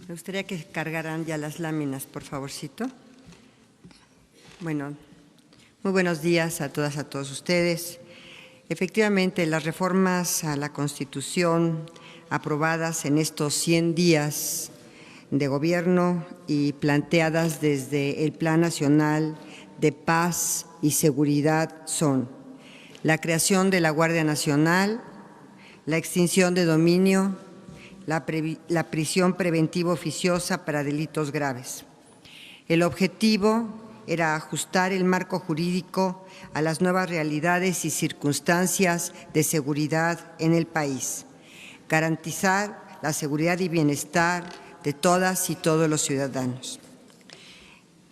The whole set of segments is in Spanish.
Me gustaría que cargaran ya las láminas, por favorcito. Bueno, muy buenos días a todas, a todos ustedes. Efectivamente, las reformas a la Constitución aprobadas en estos 100 días de gobierno y planteadas desde el Plan Nacional de Paz y Seguridad son la creación de la Guardia Nacional, la extinción de dominio, la prisión preventiva oficiosa para delitos graves. El objetivo era ajustar el marco jurídico a las nuevas realidades y circunstancias de seguridad en el país, garantizar la seguridad y bienestar de todas y todos los ciudadanos.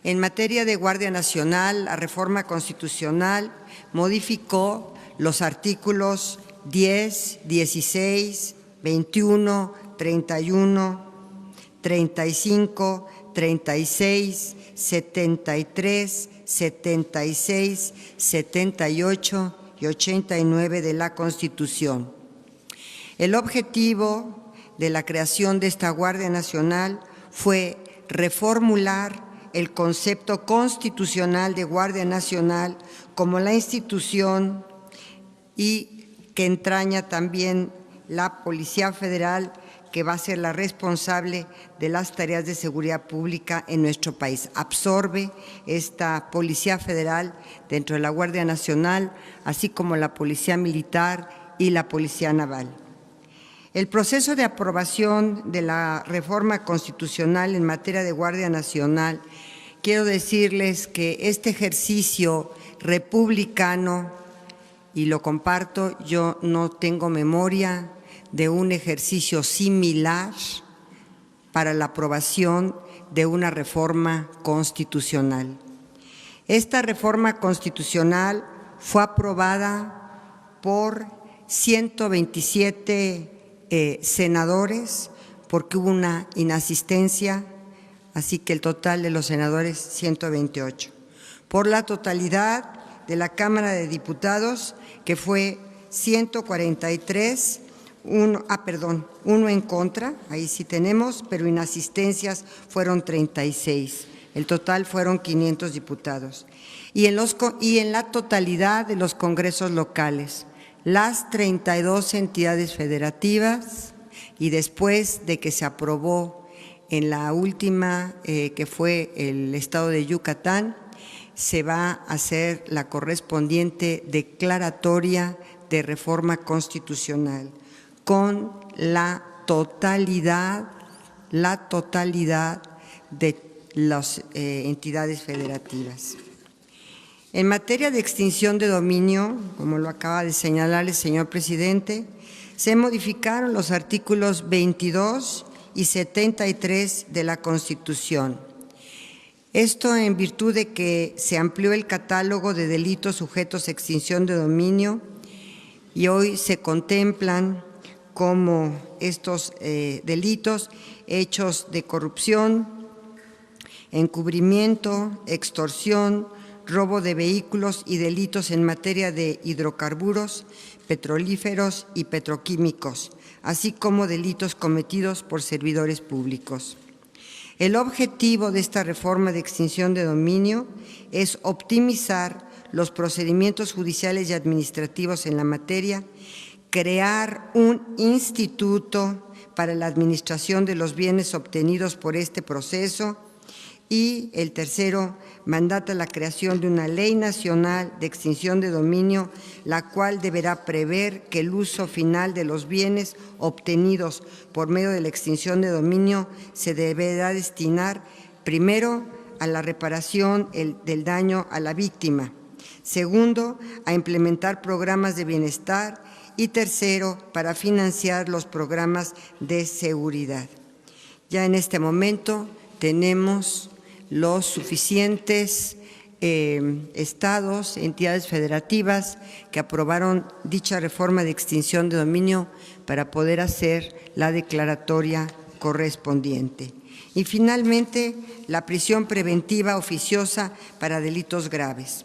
En materia de Guardia Nacional, la reforma constitucional modificó los artículos 10, 16, 21, 31, 35, 36, 73, 76, 78 y 89 de la Constitución. El objetivo de la creación de esta Guardia Nacional fue reformular el concepto constitucional de Guardia Nacional como la institución y que entraña también la Policía Federal, que va a ser la responsable de las tareas de seguridad pública en nuestro país. Absorbe esta Policía Federal dentro de la Guardia Nacional, así como la Policía Militar y la Policía Naval. El proceso de aprobación de la reforma constitucional en materia de Guardia Nacional, quiero decirles que este ejercicio republicano, y lo comparto, yo no tengo memoria de un ejercicio similar para la aprobación de una reforma constitucional. Esta reforma constitucional fue aprobada por 127 senadores, porque hubo una inasistencia, así que el total de los senadores 128. Por la totalidad de la Cámara de Diputados, que fue 143, uno en contra, ahí sí tenemos, pero inasistencias fueron 36. El total fueron 500 diputados. Y en la totalidad de los congresos locales, las 32 entidades federativas, y después de que se aprobó en la última, que fue el estado de Yucatán, se va a hacer la correspondiente declaratoria de reforma constitucional con la totalidad de las entidades federativas. En materia de extinción de dominio, como lo acaba de señalar el señor presidente, se modificaron los artículos 22 y 73 de la Constitución. Esto en virtud de que se amplió el catálogo de delitos sujetos a extinción de dominio y hoy se contemplan como estos delitos, hechos de corrupción, encubrimiento, extorsión, robo de vehículos y delitos en materia de hidrocarburos, petrolíferos y petroquímicos, así como delitos cometidos por servidores públicos. El objetivo de esta reforma de extinción de dominio es optimizar los procedimientos judiciales y administrativos en la materia, crear un instituto para la administración de los bienes obtenidos por este proceso y el tercero, mandata la creación de una ley nacional de extinción de dominio, la cual deberá prever que el uso final de los bienes obtenidos por medio de la extinción de dominio se deberá destinar primero a la reparación del daño a la víctima, segundo, a implementar programas de bienestar y tercero, para financiar los programas de seguridad. Ya en este momento tenemos los suficientes estados, entidades federativas que aprobaron dicha reforma de extinción de dominio para poder hacer la declaratoria correspondiente. Y finalmente, la prisión preventiva oficiosa para delitos graves.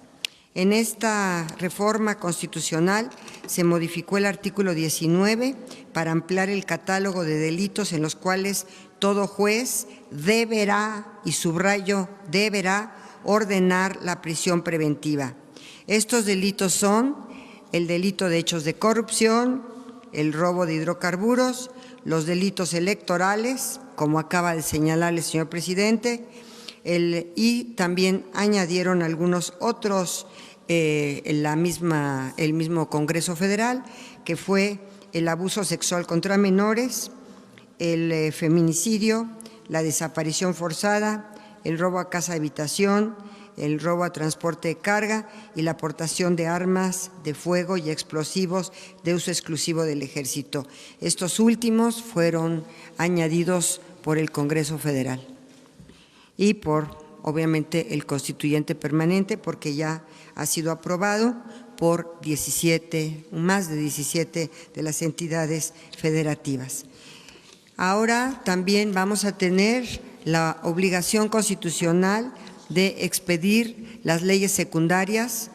En esta reforma constitucional se modificó el artículo 19 para ampliar el catálogo de delitos en los cuales todo juez deberá, y subrayo, deberá ordenar la prisión preventiva. Estos delitos son el delito de hechos de corrupción, el robo de hidrocarburos, los delitos electorales, como acaba de señalar el señor presidente, y también añadieron algunos otros el mismo Congreso Federal, que fue el abuso sexual contra menores, el feminicidio, la desaparición forzada, el robo a casa habitación, el robo a transporte de carga y la aportación de armas de fuego y explosivos de uso exclusivo del Ejército. Estos últimos fueron añadidos por el Congreso Federal y por, obviamente, el constituyente permanente, porque ya ha sido aprobado por más de 17 de las entidades federativas. Ahora también vamos a tener la obligación constitucional de expedir las leyes secundarias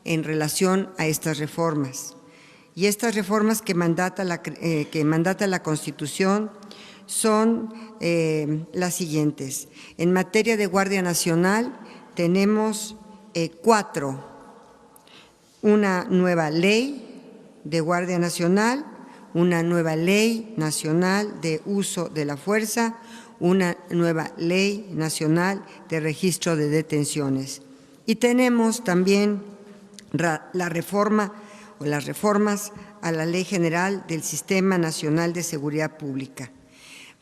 en relación a estas reformas. Y estas reformas que mandata la Constitución son las siguientes. En materia de Guardia Nacional tenemos 4. Una nueva ley de Guardia Nacional, una nueva ley nacional de uso de la fuerza, una nueva ley nacional de registro de detenciones. Y tenemos también la reforma o las reformas a la Ley General del Sistema Nacional de Seguridad Pública.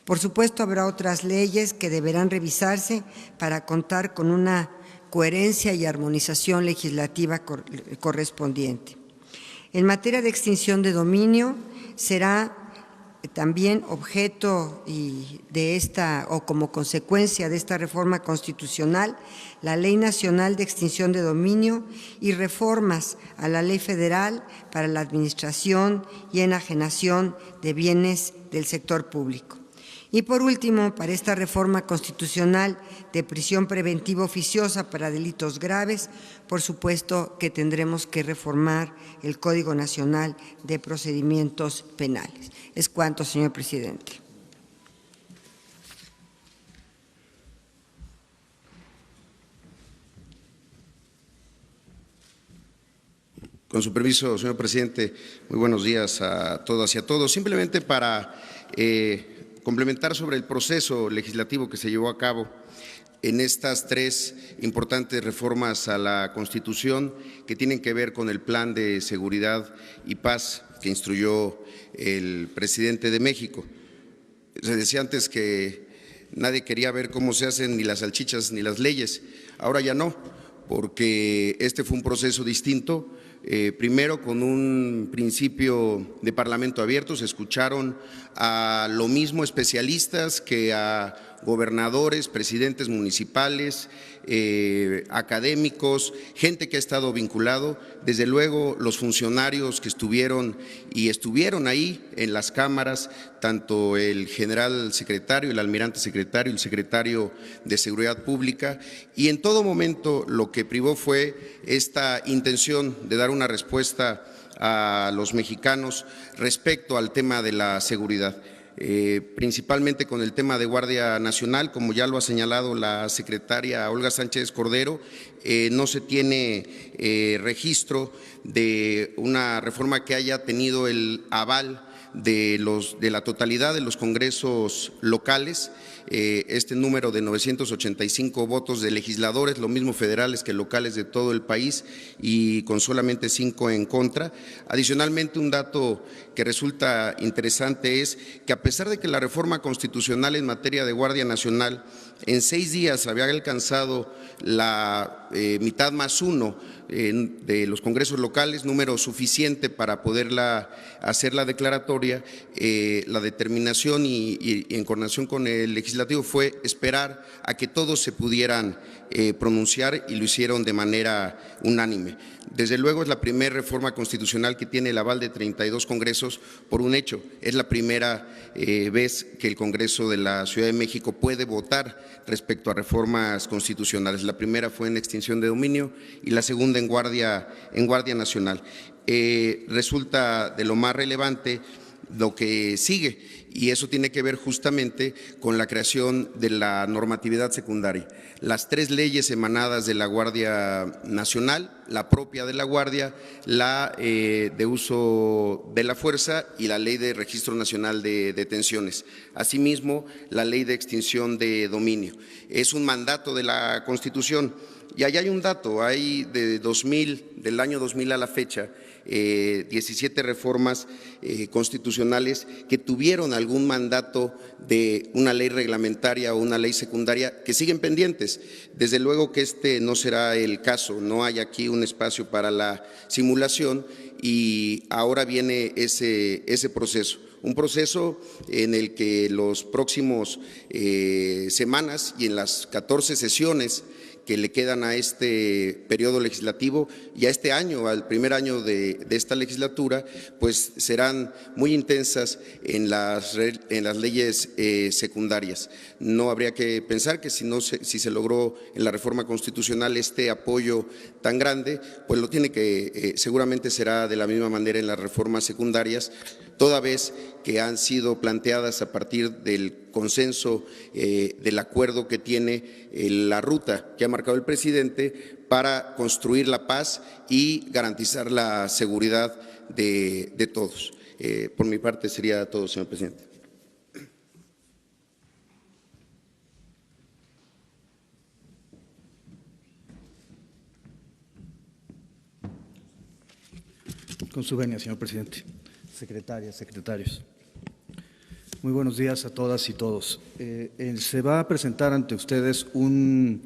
Por supuesto, habrá otras leyes que deberán revisarse para contar con una coherencia y armonización legislativa correspondiente. En materia de extinción de dominio, será también objeto de esta, o como consecuencia de esta reforma constitucional, la Ley Nacional de Extinción de Dominio y reformas a la Ley Federal para la administración y enajenación de bienes del sector público. Y por último, para esta reforma constitucional de prisión preventiva oficiosa para delitos graves, por supuesto que tendremos que reformar el Código Nacional de Procedimientos Penales. Es cuanto, señor presidente. Con su permiso, señor presidente, muy buenos días a todas y a todos. Simplemente para complementar sobre el proceso legislativo que se llevó a cabo en estas 3 importantes reformas a la Constitución que tienen que ver con el Plan de Seguridad y Paz que instruyó el presidente de México. Se decía antes que nadie quería ver cómo se hacen ni las salchichas ni las leyes. Ahora ya no, porque este fue un proceso distinto. Primero, con un principio de parlamento abierto, se escucharon a lo mismo especialistas que a gobernadores, presidentes municipales, académicos, gente que ha estado vinculado, desde luego los funcionarios que estuvieron ahí en las cámaras, tanto el general secretario, el almirante secretario, el secretario de Seguridad Pública, y en todo momento lo que privó fue esta intención de dar una respuesta a los mexicanos respecto al tema de la seguridad. Principalmente con el tema de Guardia Nacional, como ya lo ha señalado la secretaria Olga Sánchez Cordero, no se tiene registro de una reforma que haya tenido el aval de la totalidad de los congresos locales. Este número de 985 votos de legisladores, lo mismo federales que locales de todo el país, y con solamente 5 en contra. Adicionalmente, un dato que resulta interesante es que a pesar de que la reforma constitucional en materia de Guardia Nacional en 6 días había alcanzado la mitad más 1 de los congresos locales, número suficiente para poderla hacer la declaratoria, la determinación y en coordinación con el legislativo fue esperar a que todos se pudieran pronunciar, y lo hicieron de manera unánime. Desde luego es la primera reforma constitucional que tiene el aval de 32 congresos por un hecho. Es la primera vez que el Congreso de la Ciudad de México puede votar respecto a reformas constitucionales. La primera fue en extinción extinción de dominio, y la segunda en Guardia Nacional. Resulta de lo más relevante lo que sigue, y eso tiene que ver justamente con la creación de la normatividad secundaria. Las 3 leyes emanadas de la Guardia Nacional, la propia de la Guardia, la de uso de la fuerza y la Ley de Registro Nacional de Detenciones. Asimismo, la Ley de Extinción de Dominio. Es un mandato de la Constitución. Y ahí hay un dato, hay del año 2000 a la fecha, 17 reformas constitucionales que tuvieron algún mandato de una ley reglamentaria o una ley secundaria que siguen pendientes. Desde luego que este no será el caso, no hay aquí un espacio para la simulación y ahora viene ese proceso. Un proceso en el que los próximos semanas y en las 14 sesiones que le quedan a este periodo legislativo y a este año, al primer año de esta legislatura, pues serán muy intensas en las leyes secundarias. No habría que pensar que si se logró en la reforma constitucional este apoyo tan grande, pues lo tiene que, seguramente será de la misma manera en las reformas secundarias, toda vez que han sido planteadas a partir del consenso, del acuerdo que tiene la ruta que ha marcado el presidente para construir la paz y garantizar la seguridad de todos. Por mi parte sería todo, señor presidente. Con su venia, señor presidente. Secretarias, secretarios. Muy buenos días a todas y todos. Se va a presentar ante ustedes un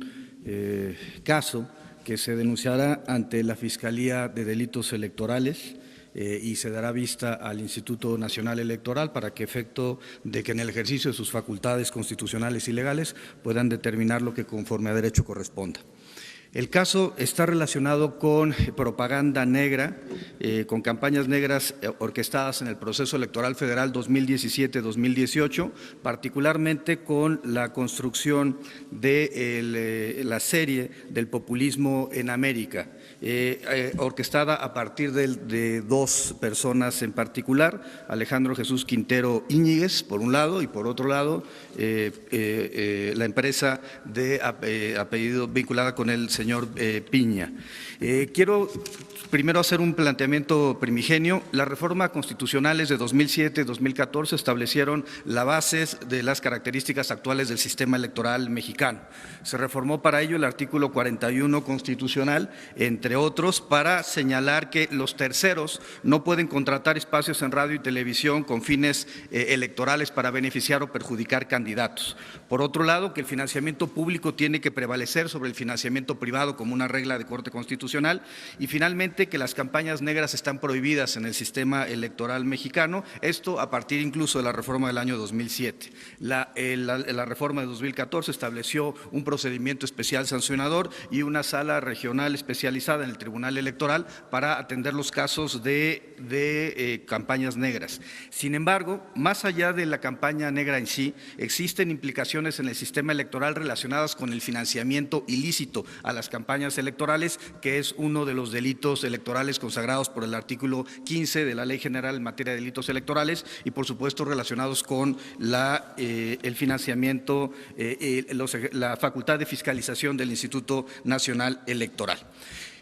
caso que se denunciará ante la Fiscalía de Delitos Electorales y se dará vista al Instituto Nacional Electoral para que, efecto de que en el ejercicio de sus facultades constitucionales y legales puedan determinar lo que conforme a derecho corresponda. El caso está relacionado con propaganda negra, con campañas negras orquestadas en el proceso electoral federal 2017-2018, particularmente con la construcción de la serie del populismo en América, orquestada a partir de 2 personas en particular, Alejandro Jesús Quintero Íñiguez, por un lado, y por otro lado, la empresa de apellido vinculada con el señor Piña. Quiero primero hacer un planteamiento primigenio. Las reformas constitucionales de 2007-2014 establecieron las bases de las características actuales del sistema electoral mexicano. Se reformó para ello el artículo 41 constitucional, entre otros, para señalar que los terceros no pueden contratar espacios en radio y televisión con fines electorales para beneficiar o perjudicar candidatos. Por otro lado, que el financiamiento público tiene que prevalecer sobre el financiamiento privado como una regla de corte constitucional, y finalmente que las campañas negras están prohibidas en el sistema electoral mexicano, esto a partir incluso de la reforma del año 2007. La reforma de 2014 estableció un procedimiento especial sancionador y una sala regional especializada en el Tribunal Electoral para atender los casos de campañas negras. Sin embargo, más allá de la campaña negra en sí, existen implicaciones en el sistema electoral relacionadas con el financiamiento ilícito a las campañas electorales, que es uno de los delitos electorales consagrados por el artículo 15 de la Ley General en materia de delitos electorales y, por supuesto, relacionados con el financiamiento, la facultad de fiscalización del Instituto Nacional Electoral.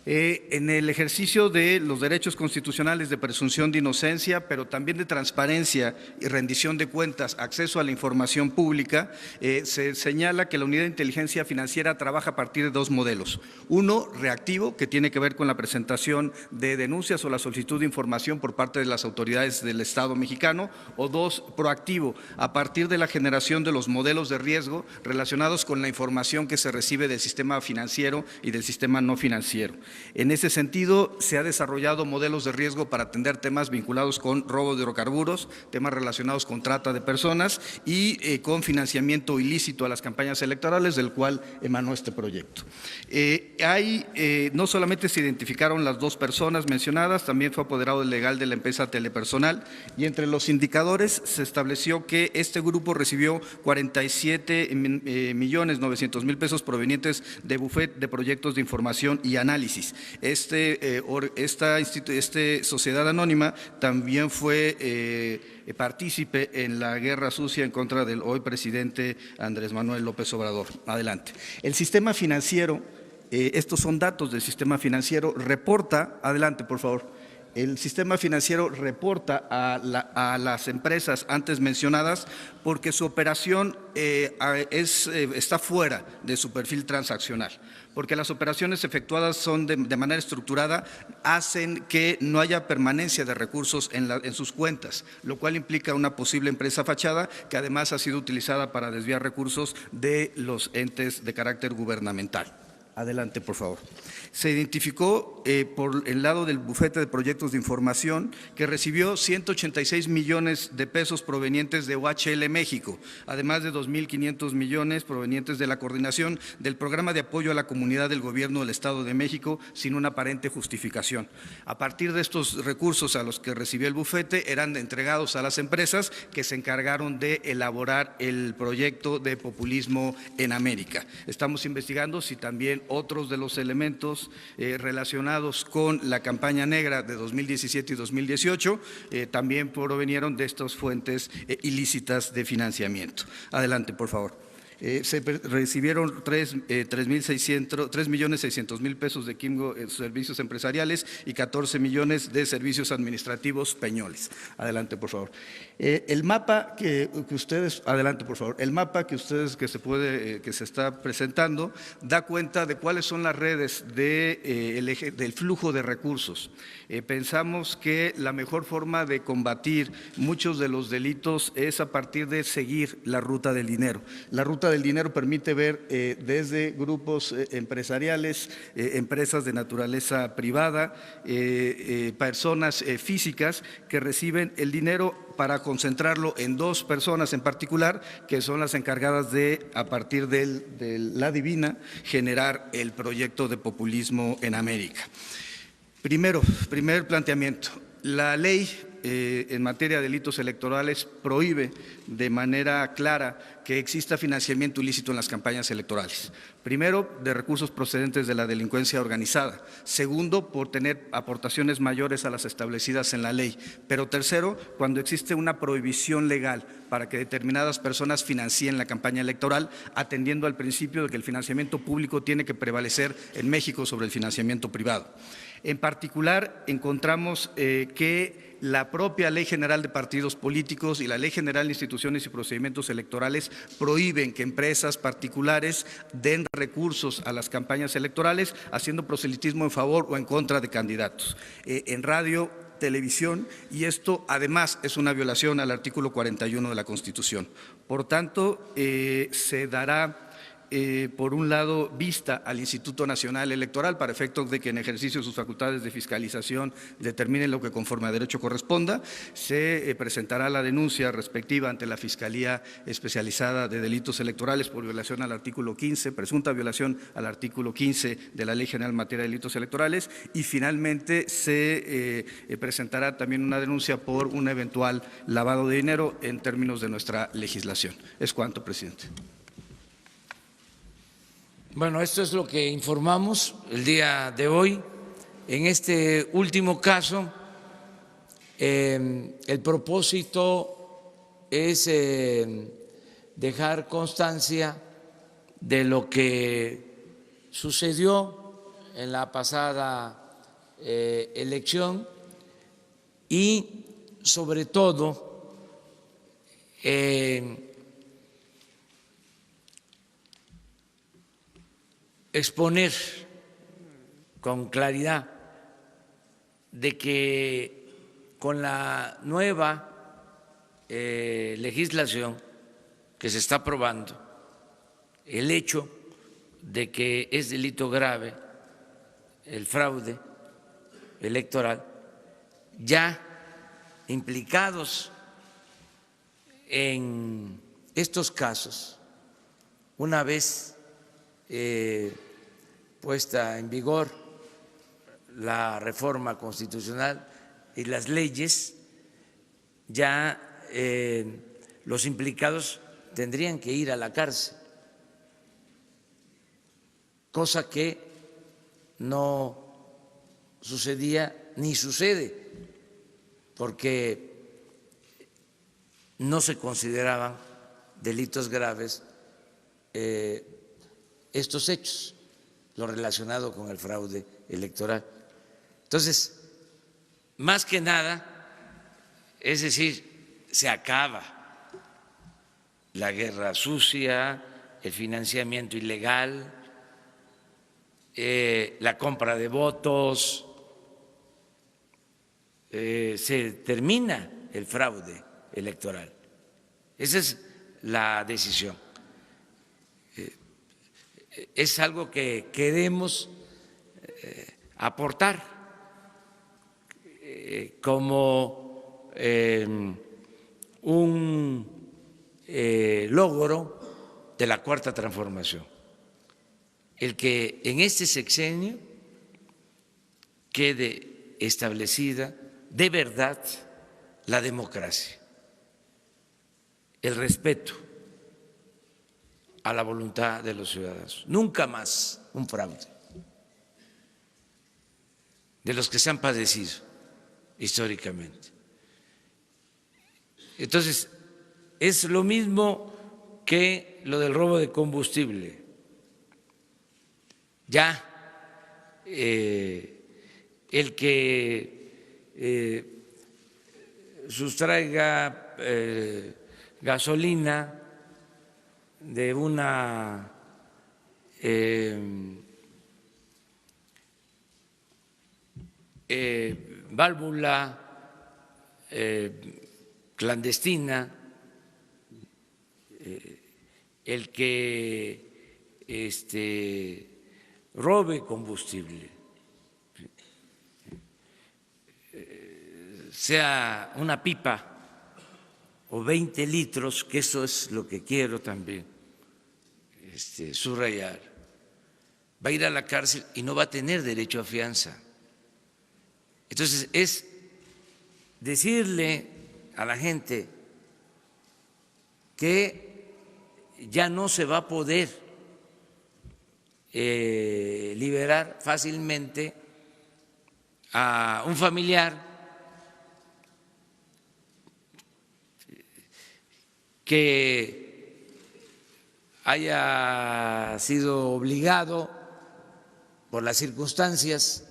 En el ejercicio de los derechos constitucionales de presunción de inocencia, pero también de transparencia y rendición de cuentas, acceso a la información pública, se señala que la Unidad de Inteligencia Financiera trabaja a partir de 2 modelos. Uno, reactivo, que tiene que ver con la presentación de denuncias o la solicitud de información por parte de las autoridades del Estado mexicano, o 2, proactivo, a partir de la generación de los modelos de riesgo relacionados con la información que se recibe del sistema financiero y del sistema no financiero. En ese sentido, se ha desarrollado modelos de riesgo para atender temas vinculados con robo de hidrocarburos, temas relacionados con trata de personas y con financiamiento ilícito a las campañas electorales, del cual emanó este proyecto. No solamente se identificaron las dos personas mencionadas, también fue apoderado legal de la empresa Telepersonal, y entre los indicadores se estableció que este grupo recibió 47.900.000 pesos provenientes de bufet de proyectos de información y análisis. Esta sociedad anónima también fue partícipe en la guerra sucia en contra del hoy presidente Andrés Manuel López Obrador. Adelante. El sistema financiero, estos son datos del sistema financiero, reporta, adelante por favor. El sistema financiero reporta a las empresas antes mencionadas porque su operación está fuera de su perfil transaccional, porque las operaciones efectuadas son de manera estructurada, hacen que no haya permanencia de recursos en sus cuentas, lo cual implica una posible empresa fachada que además ha sido utilizada para desviar recursos de los entes de carácter gubernamental. Adelante, por favor. Se identificó por el lado del bufete de proyectos de información que recibió 186 millones de pesos provenientes de OHL México, además de 2.500 millones provenientes de la coordinación del programa de apoyo a la comunidad del Gobierno del Estado de México sin una aparente justificación. A partir de estos recursos a los que recibió el bufete eran entregados a las empresas que se encargaron de elaborar el proyecto de populismo en América. Estamos investigando si también otros de los elementos relacionados con la campaña negra de 2017 y 2018 también provenieron de estas fuentes ilícitas de financiamiento. Adelante, por favor. Se recibieron 3.600.000 pesos de Quimgo en servicios empresariales y 14 millones de servicios administrativos peñoles. Adelante, por favor. El mapa que ustedes, adelante, por favor. El mapa que se está presentando da cuenta de cuáles son las redes del flujo de recursos. Pensamos que la mejor forma de combatir muchos de los delitos es a partir de seguir la ruta del dinero. La ruta del dinero permite ver desde grupos empresariales, empresas de naturaleza privada, personas físicas que reciben el dinero para concentrarlo en dos personas en particular, que son las encargadas de, a partir de la divina, generar el proyecto de populismo en América. Primer planteamiento. La ley en materia de delitos electorales prohíbe de manera clara que exista financiamiento ilícito en las campañas electorales. Primero, de recursos procedentes de la delincuencia organizada. Segundo, por tener aportaciones mayores a las establecidas en la ley. Pero tercero, cuando existe una prohibición legal para que determinadas personas financien la campaña electoral, atendiendo al principio de que el financiamiento público tiene que prevalecer en México sobre el financiamiento privado. En particular, encontramos que la propia Ley General de Partidos Políticos y la Ley General de Instituciones y Procedimientos Electorales prohíben que empresas particulares den recursos a las campañas electorales haciendo proselitismo en favor o en contra de candidatos. En radio, televisión, y esto además es una violación al artículo 41 de la Constitución. Por tanto, se dará por un lado, vista al Instituto Nacional Electoral para efectos de que en ejercicio de sus facultades de fiscalización determinen lo que conforme a derecho corresponda. Se presentará la denuncia respectiva ante la Fiscalía Especializada de Delitos Electorales por violación al artículo 15, presunta violación al artículo 15 de la Ley General en materia de delitos electorales, y finalmente se presentará también una denuncia por un eventual lavado de dinero en términos de nuestra legislación. Es cuanto, presidente. Bueno, esto es lo que informamos el día de hoy. En este último caso, el propósito es dejar constancia de lo que sucedió en la pasada elección y, sobre todo, exponer con claridad de que con la nueva legislación que se está aprobando, el hecho de que es delito grave el fraude electoral, ya implicados en estos casos, una vez puesta en vigor la reforma constitucional y las leyes, ya los implicados tendrían que ir a la cárcel, cosa que no sucedía ni sucede, porque no se consideraban delitos graves estos hechos, lo relacionado con el fraude electoral. Entonces, más que nada, es decir, se acaba la guerra sucia, el financiamiento ilegal, la compra de votos, se termina el fraude electoral. Esa es la decisión. Es algo que queremos aportar como un logro de la Cuarta Transformación, el que en este sexenio quede establecida de verdad la democracia, el respeto a la voluntad de los ciudadanos. Nunca más un fraude de los que se han padecido históricamente. Entonces, es lo mismo que lo del robo de combustible. Ya el que sustraiga gasolina de una válvula clandestina, el que robe combustible, sea una pipa o 20 litros, que eso es lo que quiero también subrayar, va a ir a la cárcel y no va a tener derecho a fianza. Entonces, es decirle a la gente que ya no se va a poder liberar fácilmente a un familiar que haya sido obligado por las circunstancias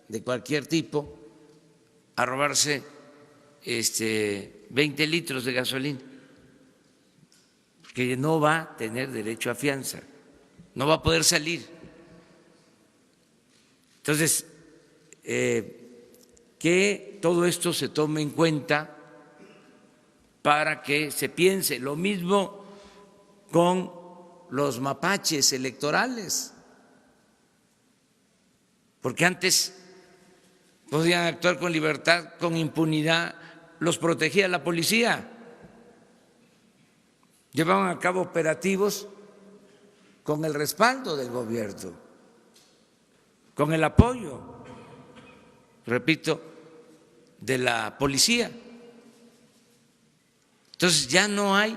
de cualquier tipo a robarse 20 litros de gasolina, que no va a tener derecho a fianza, no va a poder salir. Entonces, que todo esto se tome en cuenta para que se piense lo mismo con los mapaches electorales, porque antes podían actuar con libertad, con impunidad, los protegía la policía, llevaban a cabo operativos con el respaldo del gobierno, con el apoyo, repito, de la policía. Entonces ya no hay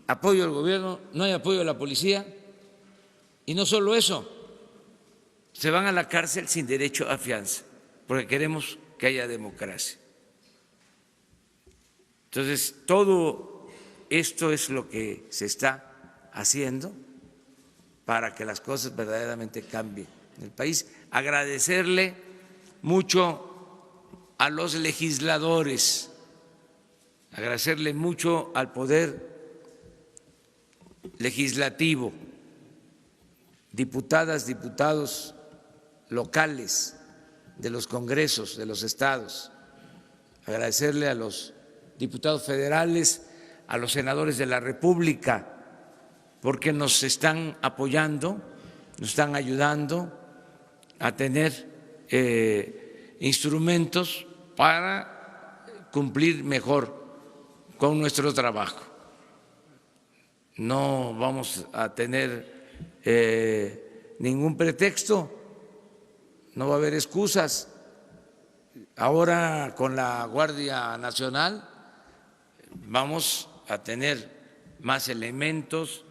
apoyo del gobierno, no hay apoyo de la policía, y no solo eso, se van a la cárcel sin derecho a fianza, porque queremos que haya democracia. Entonces, todo esto es lo que se está haciendo para que las cosas verdaderamente cambien en el país. Agradecerle mucho a los legisladores, agradecerle mucho al Poder Legislativo, diputadas, diputados locales de los congresos de los estados, agradecerle a los diputados federales, a los senadores de la República, porque nos están apoyando, nos están ayudando a tener instrumentos para cumplir mejor con nuestro trabajo. No vamos a tener ningún pretexto, no va a haber excusas. Ahora con la Guardia Nacional vamos a tener más elementos,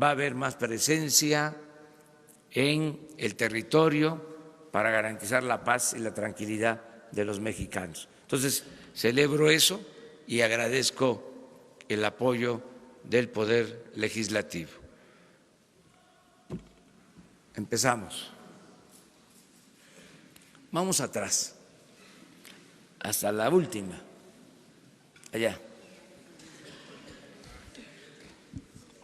va a haber más presencia en el territorio para garantizar la paz y la tranquilidad de los mexicanos. Entonces, celebro eso y agradezco el apoyo del Poder Legislativo. Empezamos. Vamos atrás, hasta la última, allá.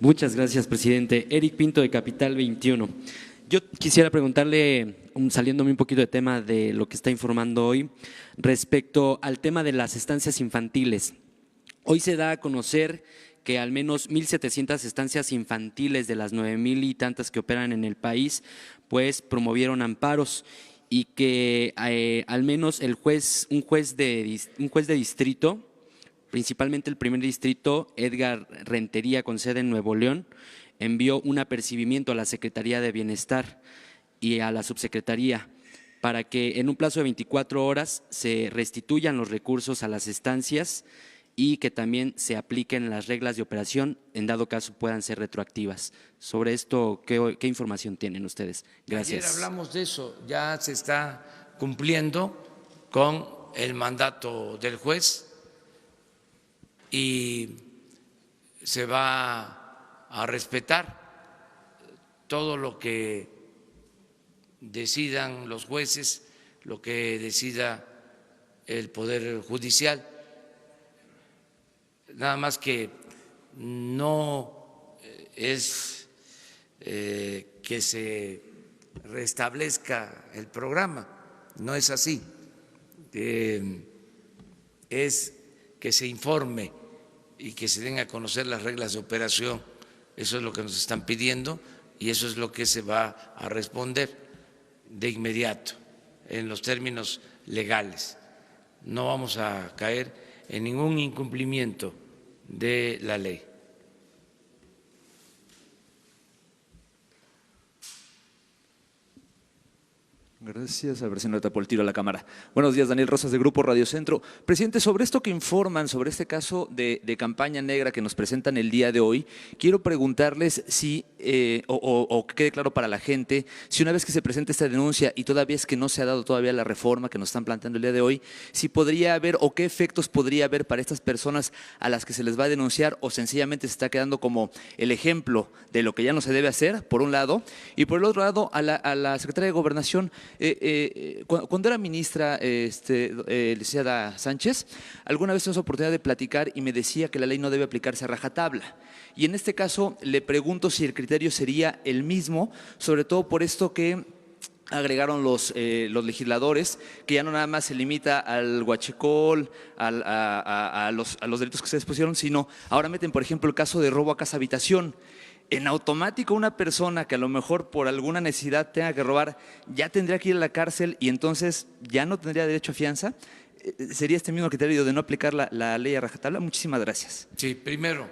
Muchas gracias, presidente. Eric Pinto, de Capital 21. Yo quisiera preguntarle, saliéndome un poquito de tema de lo que está informando hoy, respecto al tema de las estancias infantiles. Hoy se da a conocer que al menos 1,700 estancias infantiles de las 9,000 y tantas que operan en el país, pues promovieron amparos y que al menos un juez de distrito, principalmente el primer distrito, Edgar Rentería, con sede en Nuevo León, envió un apercibimiento a la Secretaría de Bienestar y a la Subsecretaría para que en un plazo de 24 horas se restituyan los recursos a las estancias y que también se apliquen las reglas de operación, en dado caso puedan ser retroactivas. Sobre esto, ¿qué información tienen ustedes? Gracias. Ayer hablamos de eso, ya se está cumpliendo con el mandato del juez y se va a respetar todo lo que decidan los jueces, lo que decida el Poder Judicial. Nada más que no es que se restablezca el programa, no es así, es que se informe y que se den a conocer las reglas de operación. Eso es lo que nos están pidiendo y eso es lo que se va a responder de inmediato en los términos legales. No vamos a caer en ningún incumplimiento de la ley. Gracias. A ver si no tapó el tiro a la cámara. Buenos días, Daniel Rosas, de Grupo Radio Centro. Presidente, sobre esto que informan, sobre este caso de campaña negra que nos presentan el día de hoy, quiero preguntarles si, o que quede claro para la gente, si una vez que se presente esta denuncia y todavía es que no se ha dado todavía la reforma que nos están planteando el día de hoy, si podría haber o qué efectos podría haber para estas personas a las que se les va a denunciar o sencillamente se está quedando como el ejemplo de lo que ya no se debe hacer, por un lado, y por el otro lado, a la Secretaria de Gobernación. Cuando era ministra, licenciada Sánchez, alguna vez tuve esa oportunidad de platicar y me decía que la ley no debe aplicarse a rajatabla. Y en este caso le pregunto si el criterio sería el mismo, sobre todo por esto que agregaron los legisladores, que ya no nada más se limita al huachicol, a los delitos que ustedes pusieron, sino ahora meten, por ejemplo, el caso de robo a casa habitación. En automático una persona que a lo mejor por alguna necesidad tenga que robar ya tendría que ir a la cárcel y entonces ya no tendría derecho a fianza. ¿Sería este mismo criterio de no aplicar la ley a rajatabla? Muchísimas gracias. Sí, primero,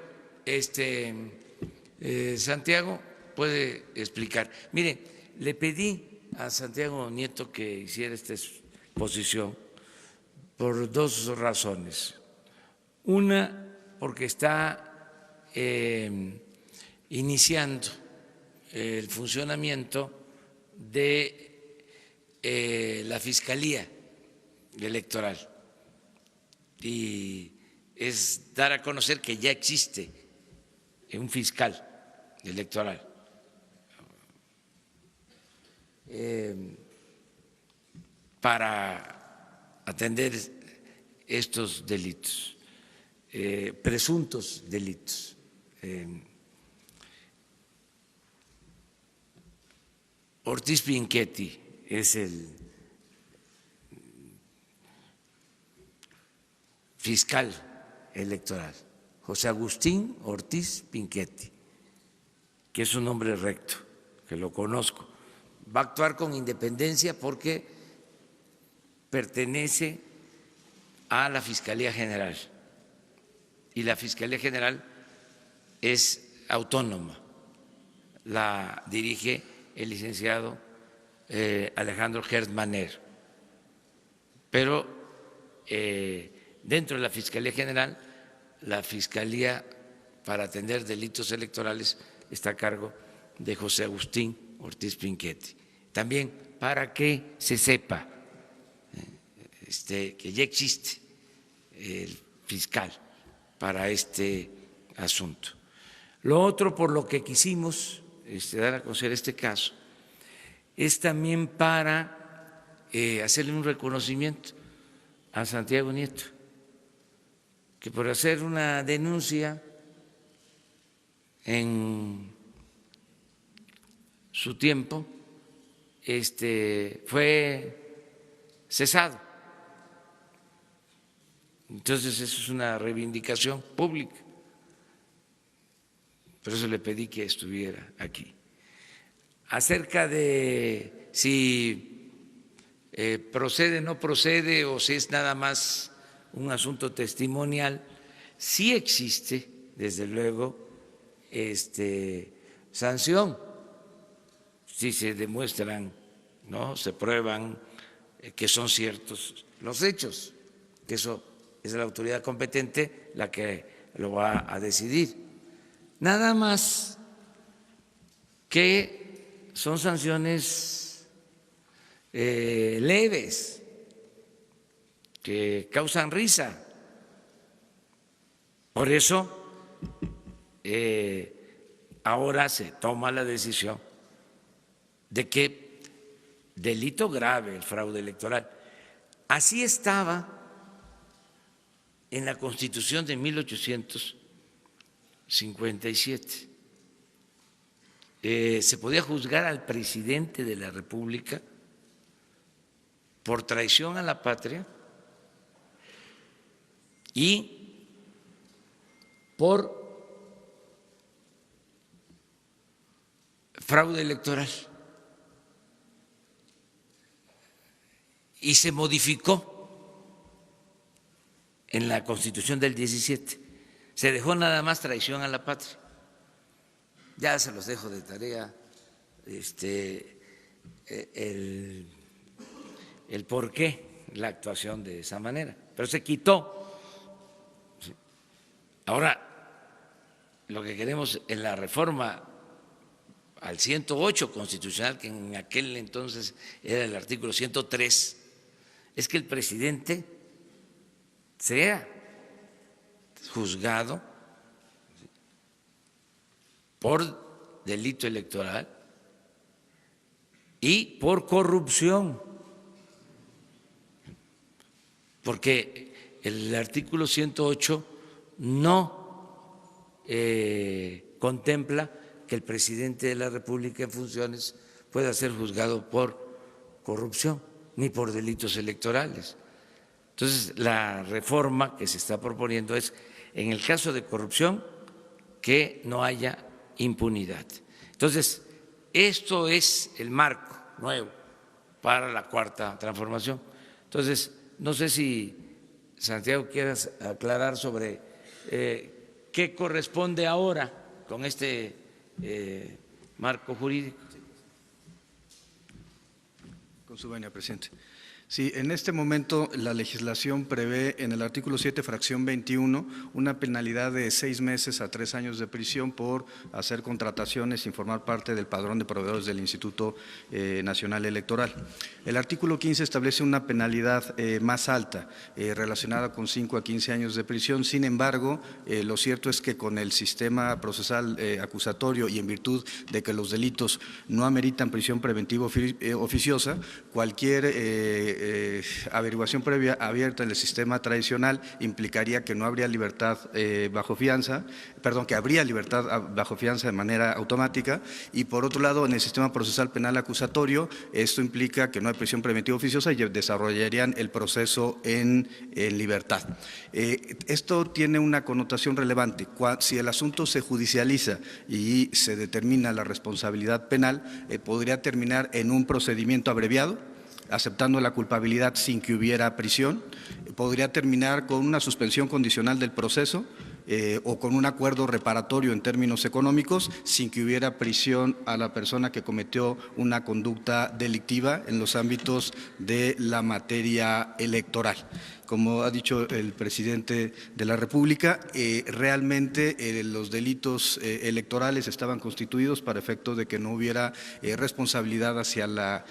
Santiago puede explicar. Mire, le pedí a Santiago Nieto que hiciera esta exposición por dos razones. Una, porque está iniciando el funcionamiento de la Fiscalía Electoral y es dar a conocer que ya existe un fiscal electoral. Para atender estos delitos, presuntos delitos. Ortiz Pinchetti es el fiscal electoral, José Agustín Ortiz Pinchetti, que es un hombre recto, que lo conozco va a actuar con independencia porque pertenece a la Fiscalía General y la Fiscalía General es autónoma, la dirige el licenciado Alejandro Gertz Manero, pero dentro de la Fiscalía General, la Fiscalía para atender delitos electorales está a cargo de José Agustín Ortiz Pinchetti. También para que se sepa que ya existe el fiscal para este asunto. Lo otro por lo que quisimos dar a conocer este caso es también para hacerle un reconocimiento a Santiago Nieto, que por hacer una denuncia en su tiempo fue cesado. Entonces eso es una reivindicación pública. Por eso le pedí que estuviera aquí. Acerca de si procede, no procede o si es nada más un asunto testimonial, sí existe, desde luego, sanción. Si se demuestran, ¿no? Se prueban que son ciertos los hechos, que eso es la autoridad competente la que lo va a decidir. Nada más que son sanciones leves, que causan risa. Por eso ahora se toma la decisión de que delito grave el fraude electoral. Así estaba en la Constitución de 1857. Se podía juzgar al presidente de la República por traición a la patria y por fraude electoral. Y se modificó en la Constitución del 17. Se dejó nada más traición a la patria. Ya se los dejo de tarea el por qué la actuación de esa manera. Pero se quitó. Ahora, lo que queremos en la reforma al 108 constitucional, que en aquel entonces era el artículo 103, es que el presidente sea juzgado por delito electoral y por corrupción, porque el artículo 108 no contempla que el presidente de la República en funciones pueda ser juzgado por corrupción ni por delitos electorales. Entonces, la reforma que se está proponiendo es, en el caso de corrupción, que no haya impunidad. Entonces, esto es el marco nuevo para la cuarta transformación. Entonces, no sé si, Santiago, quieras aclarar sobre qué corresponde ahora con este marco jurídico. Con su venia, presidente. Sí, en este momento la legislación prevé en el artículo 7, fracción 21, una penalidad de 6 meses a 3 años de prisión por hacer contrataciones sin formar parte del padrón de proveedores del Instituto Nacional Electoral. El artículo 15 establece una penalidad más alta, relacionada con 5 a 15 años de prisión. Sin embargo, lo cierto es que con el sistema procesal acusatorio y en virtud de que los delitos no ameritan prisión preventiva oficiosa, cualquier averiguación previa abierta en el sistema tradicional implicaría que no habría libertad bajo fianza, perdón, que habría libertad bajo fianza de manera automática, y por otro lado, en el sistema procesal penal acusatorio, esto implica que no hay prisión preventiva oficiosa y desarrollarían el proceso en libertad. Esto tiene una connotación relevante. Si el asunto se judicializa y se determina la responsabilidad penal, podría terminar en un procedimiento abreviado, aceptando la culpabilidad sin que hubiera prisión, podría terminar con una suspensión condicional del proceso o con un acuerdo reparatorio en términos económicos sin que hubiera prisión a la persona que cometió una conducta delictiva en los ámbitos de la materia electoral. Como ha dicho el presidente de la República, realmente los delitos electorales estaban constituidos para efecto de que no hubiera responsabilidad hacia la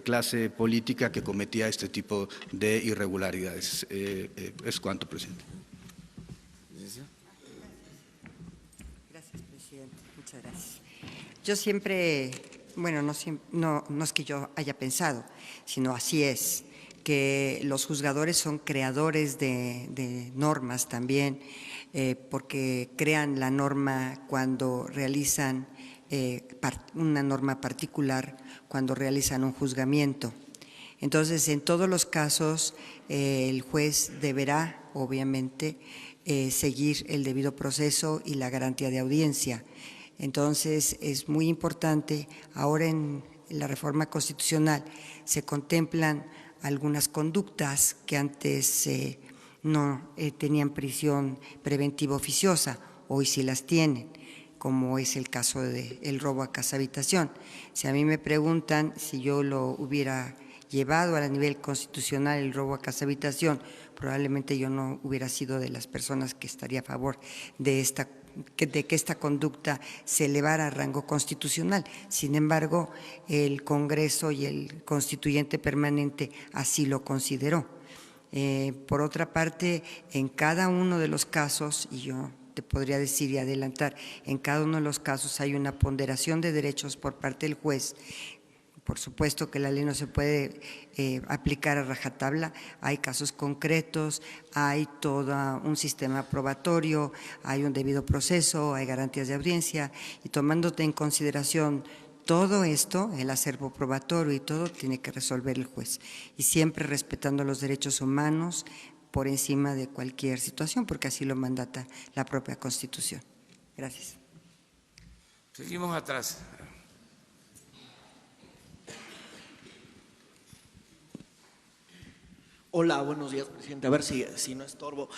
clase política que cometía este tipo de irregularidades. Es cuanto, presidente. Gracias, presidente. Muchas gracias. Yo siempre, bueno, no es que yo haya pensado, sino así es, que los juzgadores son creadores de normas también, porque crean la norma cuando realizan una norma particular, cuando realizan un juzgamiento. Entonces, en todos los casos, el juez deberá, obviamente, seguir el debido proceso y la garantía de audiencia. Entonces, es muy importante, ahora en la reforma constitucional se contemplan algunas conductas que antes no tenían prisión preventiva oficiosa, hoy sí las tienen, como es el caso del robo a casa habitación. Si a mí me preguntan si yo lo hubiera llevado a nivel constitucional el robo a casa habitación, probablemente yo no hubiera sido de las personas que estaría a favor de que esta conducta se elevara a rango constitucional. Sin embargo, el Congreso y el constituyente permanente así lo consideró. Por otra parte, en cada uno de los casos, y yo te podría decir y adelantar, en cada uno de los casos hay una ponderación de derechos por parte del juez. Por supuesto que la ley no se puede aplicar a rajatabla, hay casos concretos, hay todo un sistema probatorio, hay un debido proceso, hay garantías de audiencia, y tomándote en consideración todo esto, el acervo probatorio y todo, tiene que resolver el juez, y siempre respetando los derechos humanos por encima de cualquier situación, porque así lo mandata la propia Constitución. Gracias. Seguimos atrás. Hola, buenos días, presidente. A ver si no estorbo.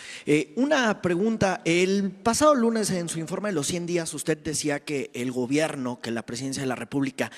Una pregunta. El pasado lunes, en su informe de los 100 días, usted decía que el gobierno, que la presidencia de la República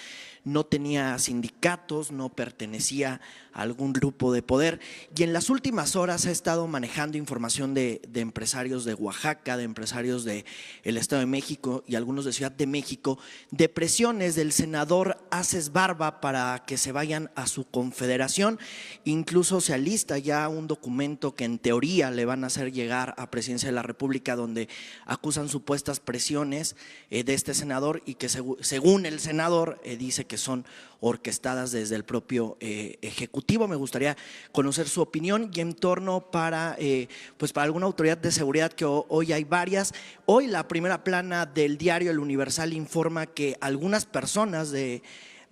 no tenía sindicatos, no pertenecía a algún grupo de poder, y en las últimas horas ha estado manejando información de empresarios de Oaxaca, de empresarios del Estado de México y algunos de Ciudad de México, de presiones del senador Aces Barba para que se vayan a su confederación. Incluso se alista ya un documento que en teoría le van a hacer llegar a Presidencia de la República, donde acusan supuestas presiones de este senador y que según el senador dice que son orquestadas desde el propio Ejecutivo. Me gustaría conocer su opinión y en torno para alguna autoridad de seguridad, que hoy hay varias. Hoy la primera plana del diario El Universal informa que algunas personas de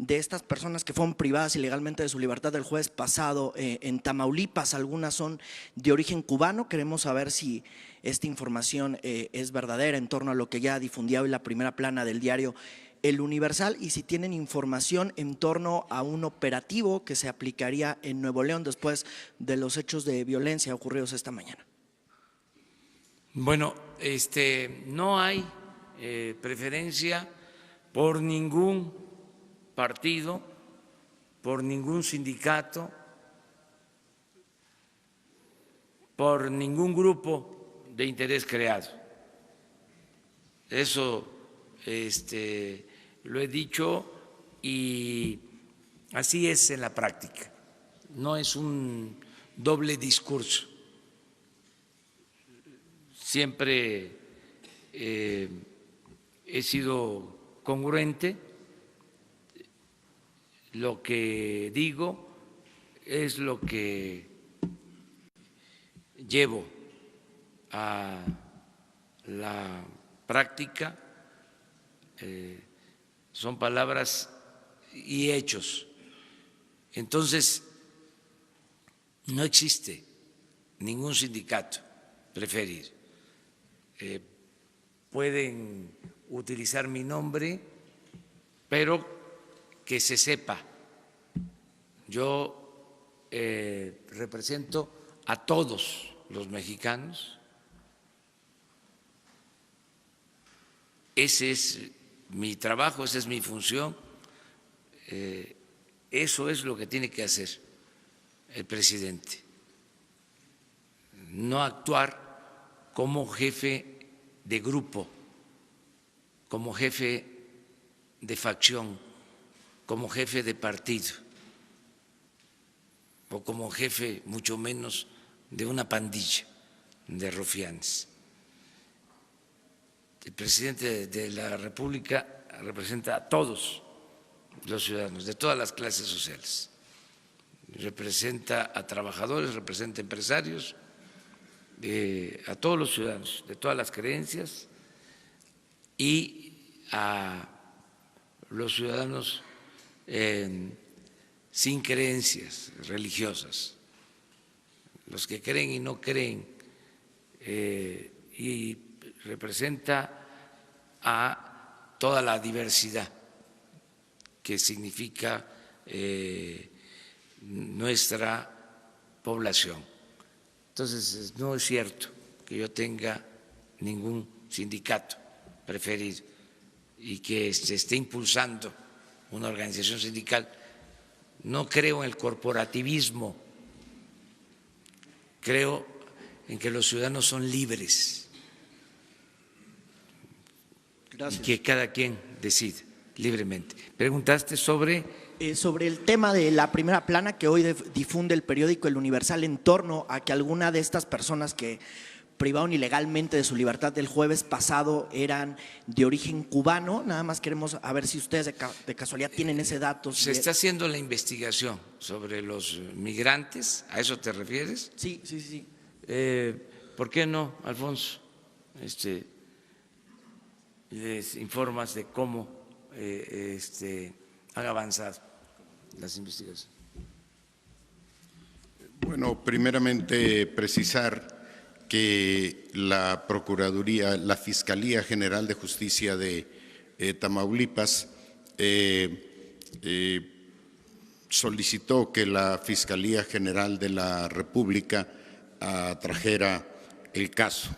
estas personas que fueron privadas ilegalmente de su libertad el jueves pasado en Tamaulipas, algunas son de origen cubano. Queremos saber si esta información es verdadera en torno a lo que ya difundía hoy la primera plana del diario El Universal, y si tienen información en torno a un operativo que se aplicaría en Nuevo León después de los hechos de violencia ocurridos esta mañana. Bueno, no hay preferencia por ningún partido, por ningún sindicato, por ningún grupo de interés creado. Eso lo he dicho y así es en la práctica. No es un doble discurso. Siempre he sido congruente. Lo que digo es lo que llevo a la práctica, son palabras y hechos. Entonces, no existe ningún sindicato preferido. Pueden utilizar mi nombre, pero que se sepa, yo represento a todos los mexicanos. Ese es mi trabajo, esa es mi función. Eso es lo que tiene que hacer el presidente. No actuar como jefe de grupo, como jefe de facción, como jefe de partido o como jefe mucho menos de una pandilla de rufianes. El presidente de la República representa a todos los ciudadanos, de todas las clases sociales. Representa a trabajadores, representa a empresarios, a todos los ciudadanos, de todas las creencias, y a los ciudadanos sin creencias religiosas, los que creen y no creen, y representa a toda la diversidad que significa nuestra población. Entonces, no es cierto que yo tenga ningún sindicato preferido y que se esté impulsando una organización sindical. No creo en el corporativismo, creo en que los ciudadanos son libres. Gracias. Y que cada quien decide libremente. Preguntaste sobre sobre el tema de la primera plana que hoy difunde el periódico El Universal en torno a que alguna de estas personas que privaron ilegalmente de su libertad del jueves pasado eran de origen cubano. Nada más queremos a ver si ustedes de casualidad tienen ese dato. Se está haciendo la investigación sobre los migrantes, ¿a eso te refieres? Sí, sí, sí. ¿Por qué no, Alfonso? Les informas de cómo han avanzado las investigaciones. Bueno, primeramente precisar que la Procuraduría, la Fiscalía General de Justicia de Tamaulipas solicitó que la Fiscalía General de la República trajera el caso.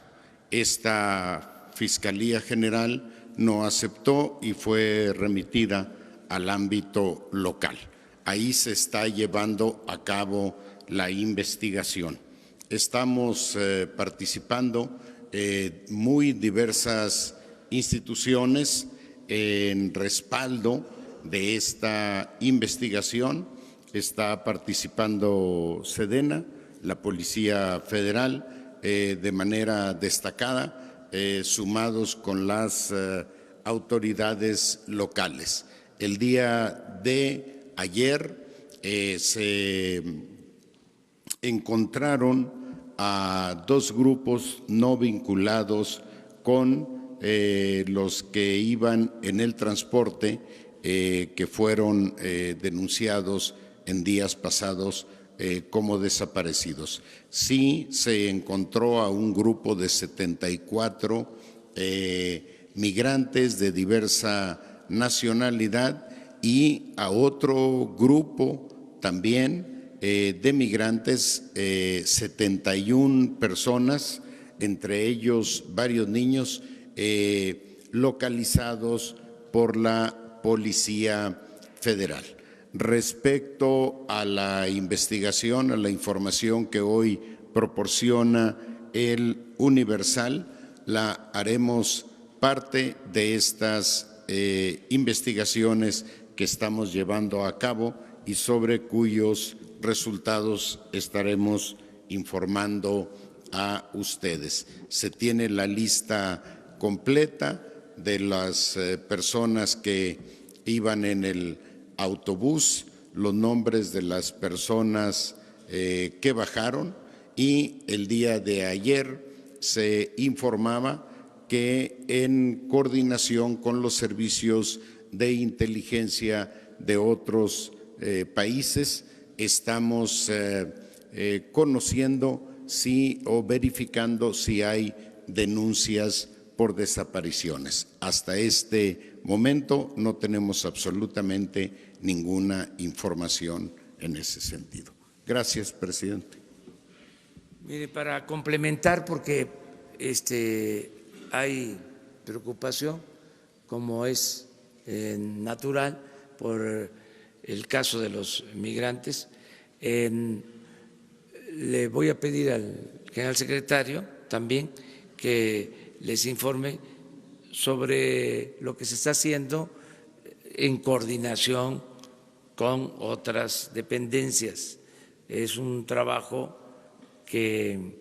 Esta Fiscalía General no aceptó y fue remitida al ámbito local. Ahí se está llevando a cabo la investigación. Estamos participando muy diversas instituciones en respaldo de esta investigación. Está participando Sedena, la Policía Federal, de manera destacada, sumados con las autoridades locales. El día de ayer se encontraron a dos grupos no vinculados con los que iban en el transporte que fueron denunciados en días pasados como desaparecidos. Sí se encontró a un grupo de 74 migrantes de diversa nacionalidad y a otro grupo también de migrantes, 71 personas, entre ellos varios niños localizados por la Policía Federal. Respecto a la investigación, a la información que hoy proporciona el Universal, la haremos parte de estas investigaciones que estamos llevando a cabo y sobre cuyos resultados estaremos informando a ustedes. Se tiene la lista completa de las personas que iban en el autobús, los nombres de las personas que bajaron y el día de ayer se informaba que en coordinación con los servicios de inteligencia de otros países estamos conociendo o verificando si hay denuncias por desapariciones. Hasta este momento no tenemos absolutamente ninguna información en ese sentido. Gracias, presidente. Mire, para complementar, porque hay preocupación, como es natural, por el caso de los migrantes, le voy a pedir al general secretario también que les informe sobre lo que se está haciendo en coordinación con otras dependencias. Es un trabajo que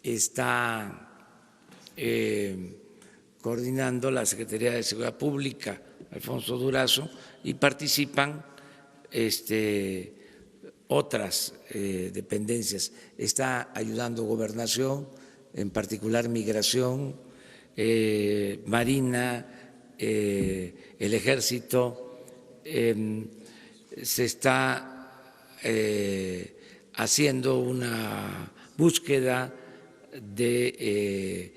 está coordinando la Secretaría de Seguridad Pública, Alfonso Durazo, y participan otras dependencias. Está ayudando Gobernación, en particular Migración, Marina, el Ejército. Se está haciendo una búsqueda de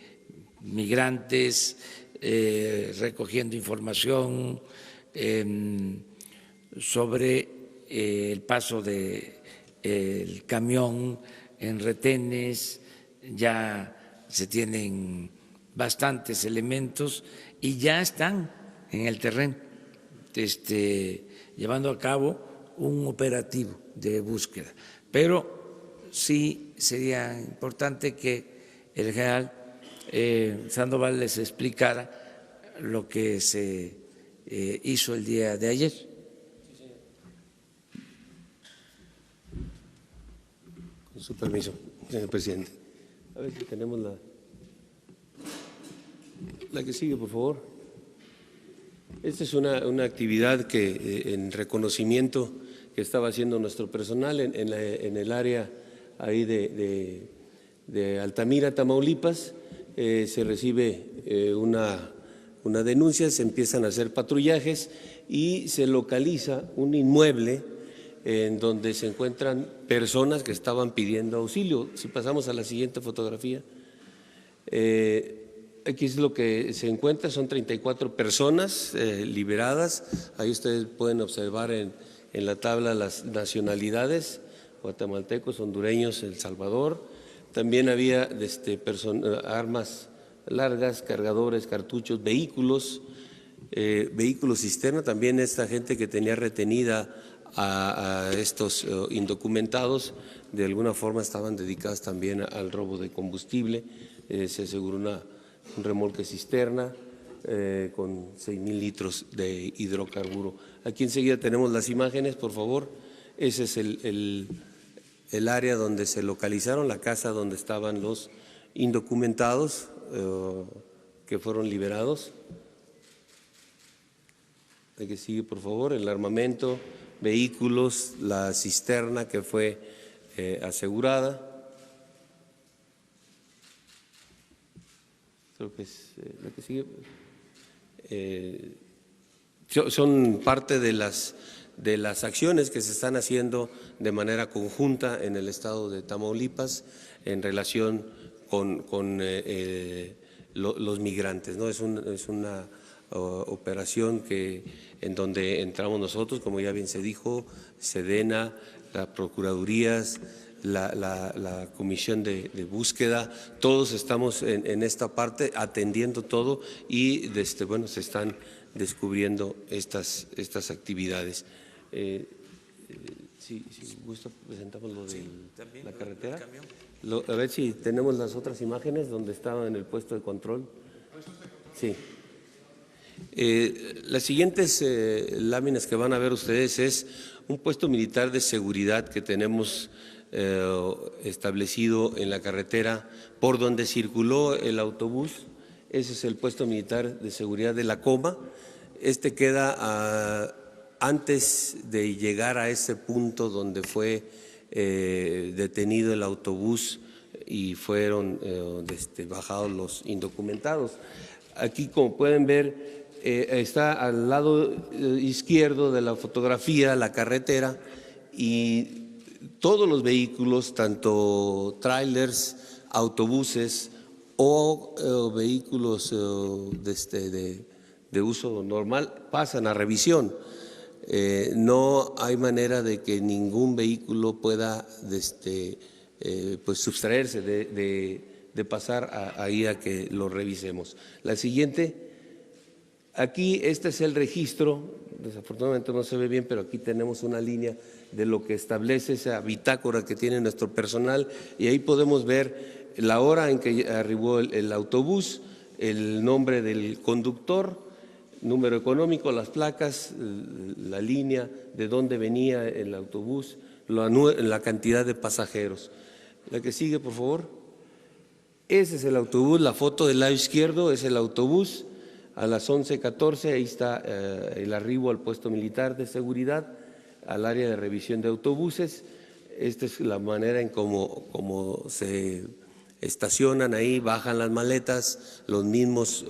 migrantes, recogiendo información sobre el paso del camión en retenes. Ya se tienen bastantes elementos y ya están en el terreno llevando a cabo un operativo de búsqueda. Pero sí sería importante que el general Sandoval les explicara lo que se hizo el día de ayer. Con su permiso, señor presidente. A ver si tenemos la que sigue, por favor. Esta es una actividad que en reconocimiento que estaba haciendo nuestro personal en el área ahí de Altamira, Tamaulipas. Se recibe una denuncia, se empiezan a hacer patrullajes y se localiza un inmueble en donde se encuentran personas que estaban pidiendo auxilio. Si pasamos a la siguiente fotografía, aquí es lo que se encuentra, son 34 personas liberadas. Ahí ustedes pueden observar en la tabla las nacionalidades: guatemaltecos, hondureños, El Salvador. También había armas largas, cargadores, cartuchos, vehículos cisterna. También esta gente que tenía retenida a estos indocumentados, de alguna forma estaban dedicadas también al robo de combustible. Se aseguró un remolque cisterna con 6,000 litros de hidrocarburo. Aquí enseguida tenemos las imágenes, por favor. Ese es el área donde se localizaron, la casa donde estaban los indocumentados que fueron liberados. El que sigue, por favor, el armamento, vehículos, la cisterna que fue asegurada. Creo que es la que sigue. Son parte de las acciones que se están haciendo de manera conjunta en el estado de Tamaulipas en relación con los migrantes, ¿no? Es una operación en donde entramos nosotros, como ya bien se dijo, Sedena, las procuradurías, la comisión de búsqueda. Todos estamos en esta parte atendiendo todo y bueno, se están descubriendo estas actividades. Si gusta, presentamos lo de la carretera. A ver si tenemos las otras imágenes donde estaban en el puesto de control. Sí. Las siguientes láminas que van a ver ustedes es un puesto militar de seguridad que tenemos establecido en la carretera por donde circuló el autobús. Ese es el puesto militar de seguridad de La Coma. Queda antes de llegar a ese punto donde fue detenido el autobús y fueron bajados los indocumentados. Aquí, como pueden ver, está al lado izquierdo de la fotografía la carretera y todos los vehículos, tanto trailers, autobuses o vehículos de uso normal, pasan a revisión. No hay manera de que ningún vehículo pueda pues sustraerse de pasar ahí a que lo revisemos. La siguiente. Aquí este es el registro, desafortunadamente no se ve bien, pero aquí tenemos una línea de lo que establece esa bitácora que tiene nuestro personal y ahí podemos ver la hora en que arribó el autobús, el nombre del conductor, número económico, las placas, la línea de dónde venía el autobús, la cantidad de pasajeros. La que sigue, por favor. Ese es el autobús, la foto del lado izquierdo es el autobús. A las 11:14, ahí está el arribo al puesto militar de seguridad, al área de revisión de autobuses. Esta es la manera en cómo se estacionan ahí, bajan las maletas, los mismos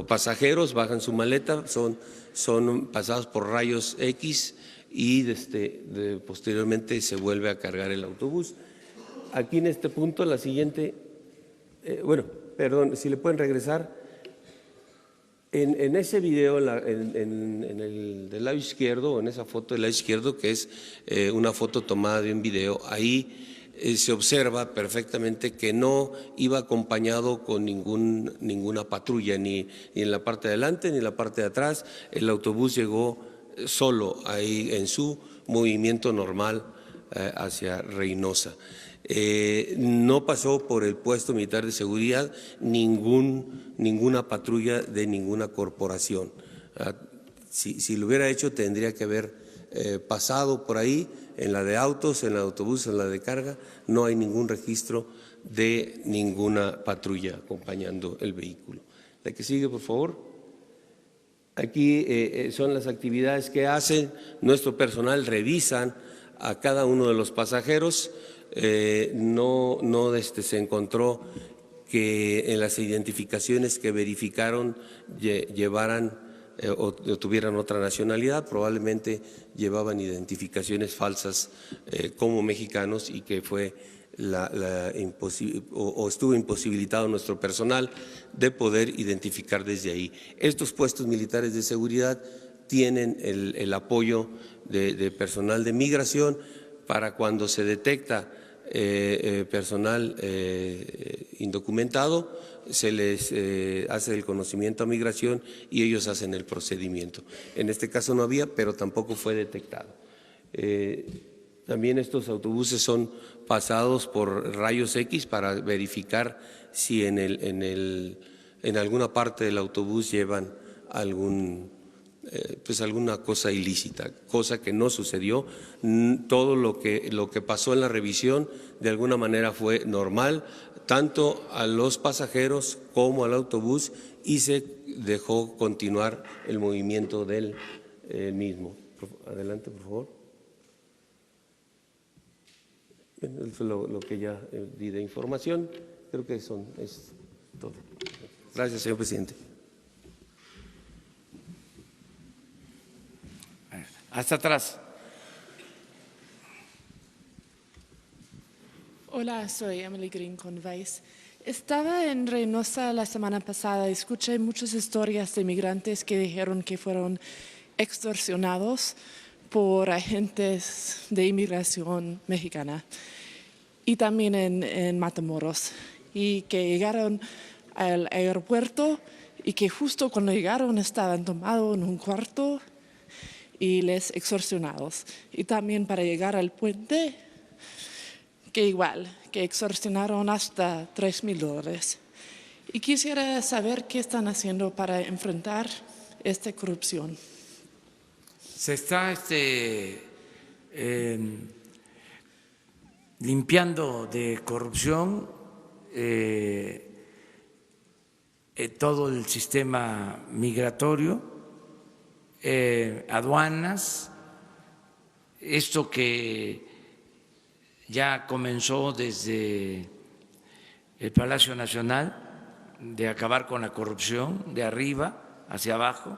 pasajeros bajan su maleta, son pasados por rayos X y posteriormente se vuelve a cargar el autobús. Aquí en este punto, la siguiente, si le pueden regresar. En ese video, en el del lado izquierdo, en esa foto del lado izquierdo, que es una foto tomada de un video, ahí se observa perfectamente que no iba acompañado con ninguna patrulla, ni en la parte de adelante ni en la parte de atrás. El autobús llegó solo ahí en su movimiento normal hacia Reynosa. No pasó por el puesto militar de seguridad ninguna patrulla de ninguna corporación. Si lo hubiera hecho, tendría que haber pasado por ahí, en la de autos, en la de autobús, en la de carga. No hay ningún registro de ninguna patrulla acompañando el vehículo. La que sigue, por favor. Aquí son las actividades que hacen. Nuestro personal revisan a cada uno de los pasajeros. No se encontró que en las identificaciones que verificaron llevaran o tuvieran otra nacionalidad, probablemente llevaban identificaciones falsas como mexicanos y que fue estuvo imposibilitado nuestro personal de poder identificar desde ahí. Estos puestos militares de seguridad tienen el apoyo de personal de migración para cuando se detecta personal indocumentado, se les hace el conocimiento a migración y ellos hacen el procedimiento. En este caso no había, pero tampoco fue detectado. También estos autobuses son pasados por rayos X para verificar si en alguna parte del autobús llevan alguna cosa ilícita, cosa que no sucedió. Todo lo que pasó en la revisión de alguna manera fue normal, tanto a los pasajeros como al autobús, y se dejó continuar el movimiento del mismo. Adelante, por favor. Eso es lo que ya di de información. Creo que es todo. Gracias, señor presidente. Hasta atrás. Hola, soy Emily Green con Vice. Estaba en Reynosa la semana pasada y escuché muchas historias de migrantes que dijeron que fueron extorsionados por agentes de inmigración mexicana y también en Matamoros, y que llegaron al aeropuerto y que justo cuando llegaron estaban tomados en un cuarto y les extorsionados. Y también para llegar al puente, que igual, que extorsionaron hasta $3,000. Y quisiera saber qué están haciendo para enfrentar esta corrupción. Se está limpiando de corrupción todo el sistema migratorio. aduanas, esto que ya comenzó desde el Palacio Nacional, de acabar con la corrupción de arriba hacia abajo,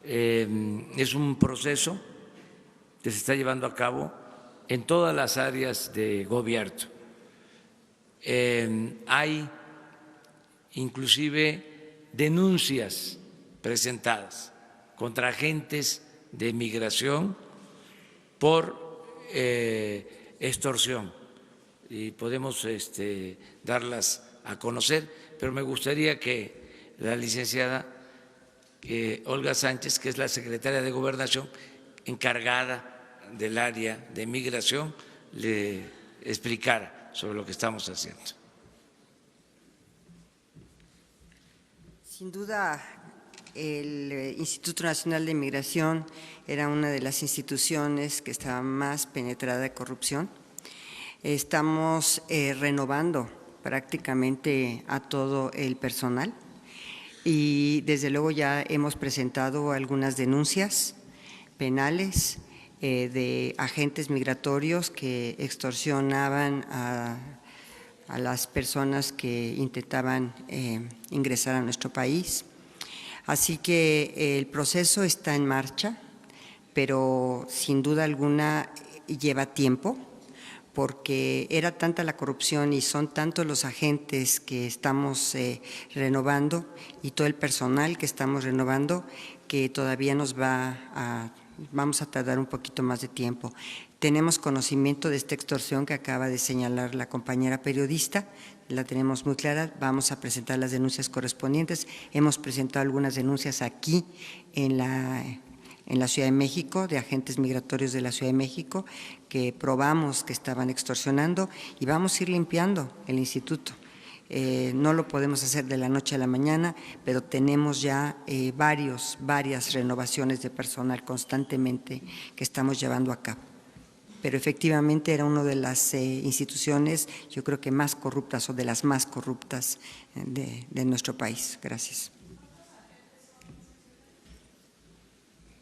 es un proceso que se está llevando a cabo en todas las áreas de gobierno. Hay inclusive denuncias presentadas contra agentes de migración por extorsión y podemos darlas a conocer, pero me gustaría que la licenciada Olga Sánchez, que es la secretaria de Gobernación encargada del área de migración, le explicara sobre lo que estamos haciendo. Sin duda, el Instituto Nacional de Migración era una de las instituciones que estaba más penetrada de corrupción. Estamos renovando prácticamente a todo el personal y desde luego ya hemos presentado algunas denuncias penales de agentes migratorios que extorsionaban a las personas que intentaban ingresar a nuestro país. Así que el proceso está en marcha, pero sin duda alguna lleva tiempo, porque era tanta la corrupción y son tantos los agentes que estamos renovando y todo el personal que estamos renovando que todavía vamos a tardar un poquito más de tiempo. Tenemos conocimiento de esta extorsión que acaba de señalar la compañera periodista, la tenemos muy clara, vamos a presentar las denuncias correspondientes. Hemos presentado algunas denuncias aquí en la Ciudad de México, de agentes migratorios de la Ciudad de México, que probamos que estaban extorsionando y vamos a ir limpiando el instituto. No lo podemos hacer de la noche a la mañana, pero tenemos ya varias renovaciones de personal constantemente que estamos llevando a cabo. Pero efectivamente era una de las instituciones, yo creo que más corruptas o de las más corruptas de nuestro país. Gracias.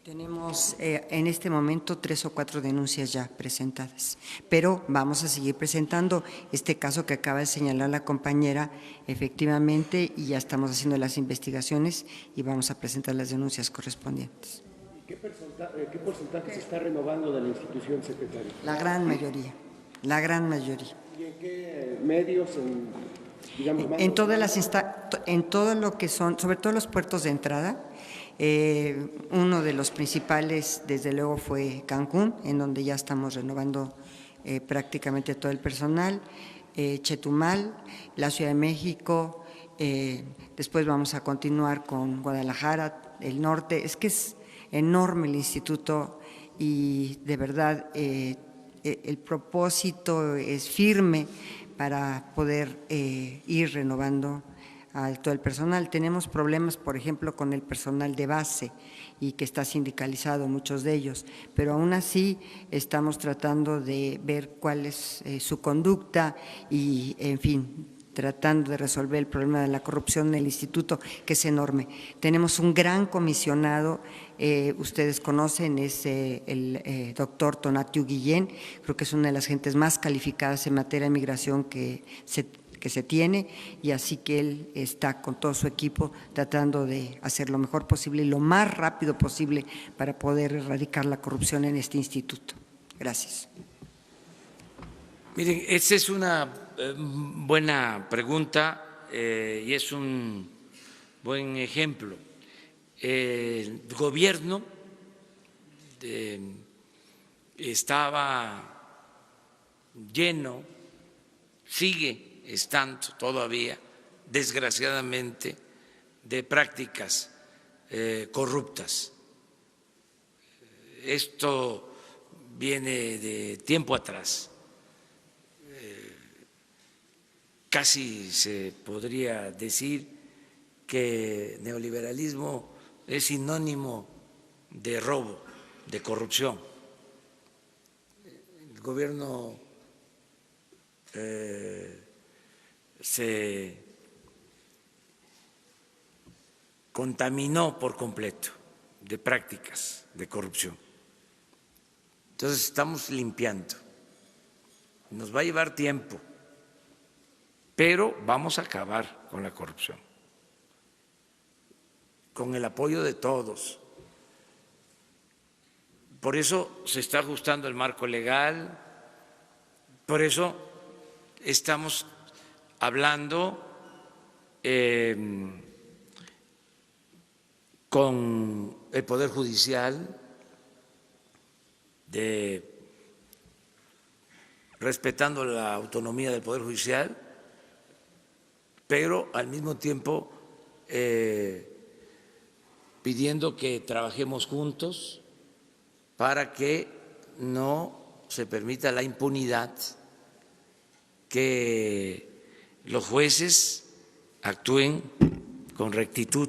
Tenemos en este momento 3 o 4 denuncias ya presentadas, pero vamos a seguir presentando este caso que acaba de señalar la compañera, efectivamente, y ya estamos haciendo las investigaciones y vamos a presentar las denuncias correspondientes. ¿Qué porcentaje se está renovando de la institución, secretario? La gran mayoría, la gran mayoría. ¿Y en qué medios? En todo lo que son, sobre todo los puertos de entrada. Uno de los principales, desde luego, fue Cancún, en donde ya estamos renovando prácticamente todo el personal, Chetumal, la Ciudad de México, después vamos a continuar con Guadalajara, el norte. Es que es enorme el instituto y de verdad el propósito es firme para poder ir renovando a todo el personal. Tenemos problemas, por ejemplo, con el personal de base y que está sindicalizado, muchos de ellos, pero aún así estamos tratando de ver cuál es su conducta y, en fin, tratando de resolver el problema de la corrupción en el instituto, que es enorme. Tenemos un gran comisionado, ustedes conocen, es el doctor Tonatiuh Guillén, creo que es una de las gentes más calificadas en materia de migración que se tiene, y así que él está con todo su equipo tratando de hacer lo mejor posible y lo más rápido posible para poder erradicar la corrupción en este instituto. Gracias. Miren, esa es una buena pregunta y es un buen ejemplo. El gobierno estaba lleno, sigue estando todavía, desgraciadamente, de prácticas corruptas. Esto viene de tiempo atrás. Casi se podría decir que neoliberalismo es sinónimo de robo, de corrupción. El gobierno se contaminó por completo de prácticas de corrupción. Entonces estamos limpiando. Nos va a llevar tiempo, pero vamos a acabar con la corrupción, con el apoyo de todos. Por eso se está ajustando el marco legal, por eso estamos hablando con el Poder Judicial, respetando la autonomía del Poder Judicial, pero al mismo tiempo pidiendo que trabajemos juntos para que no se permita la impunidad, que los jueces actúen con rectitud,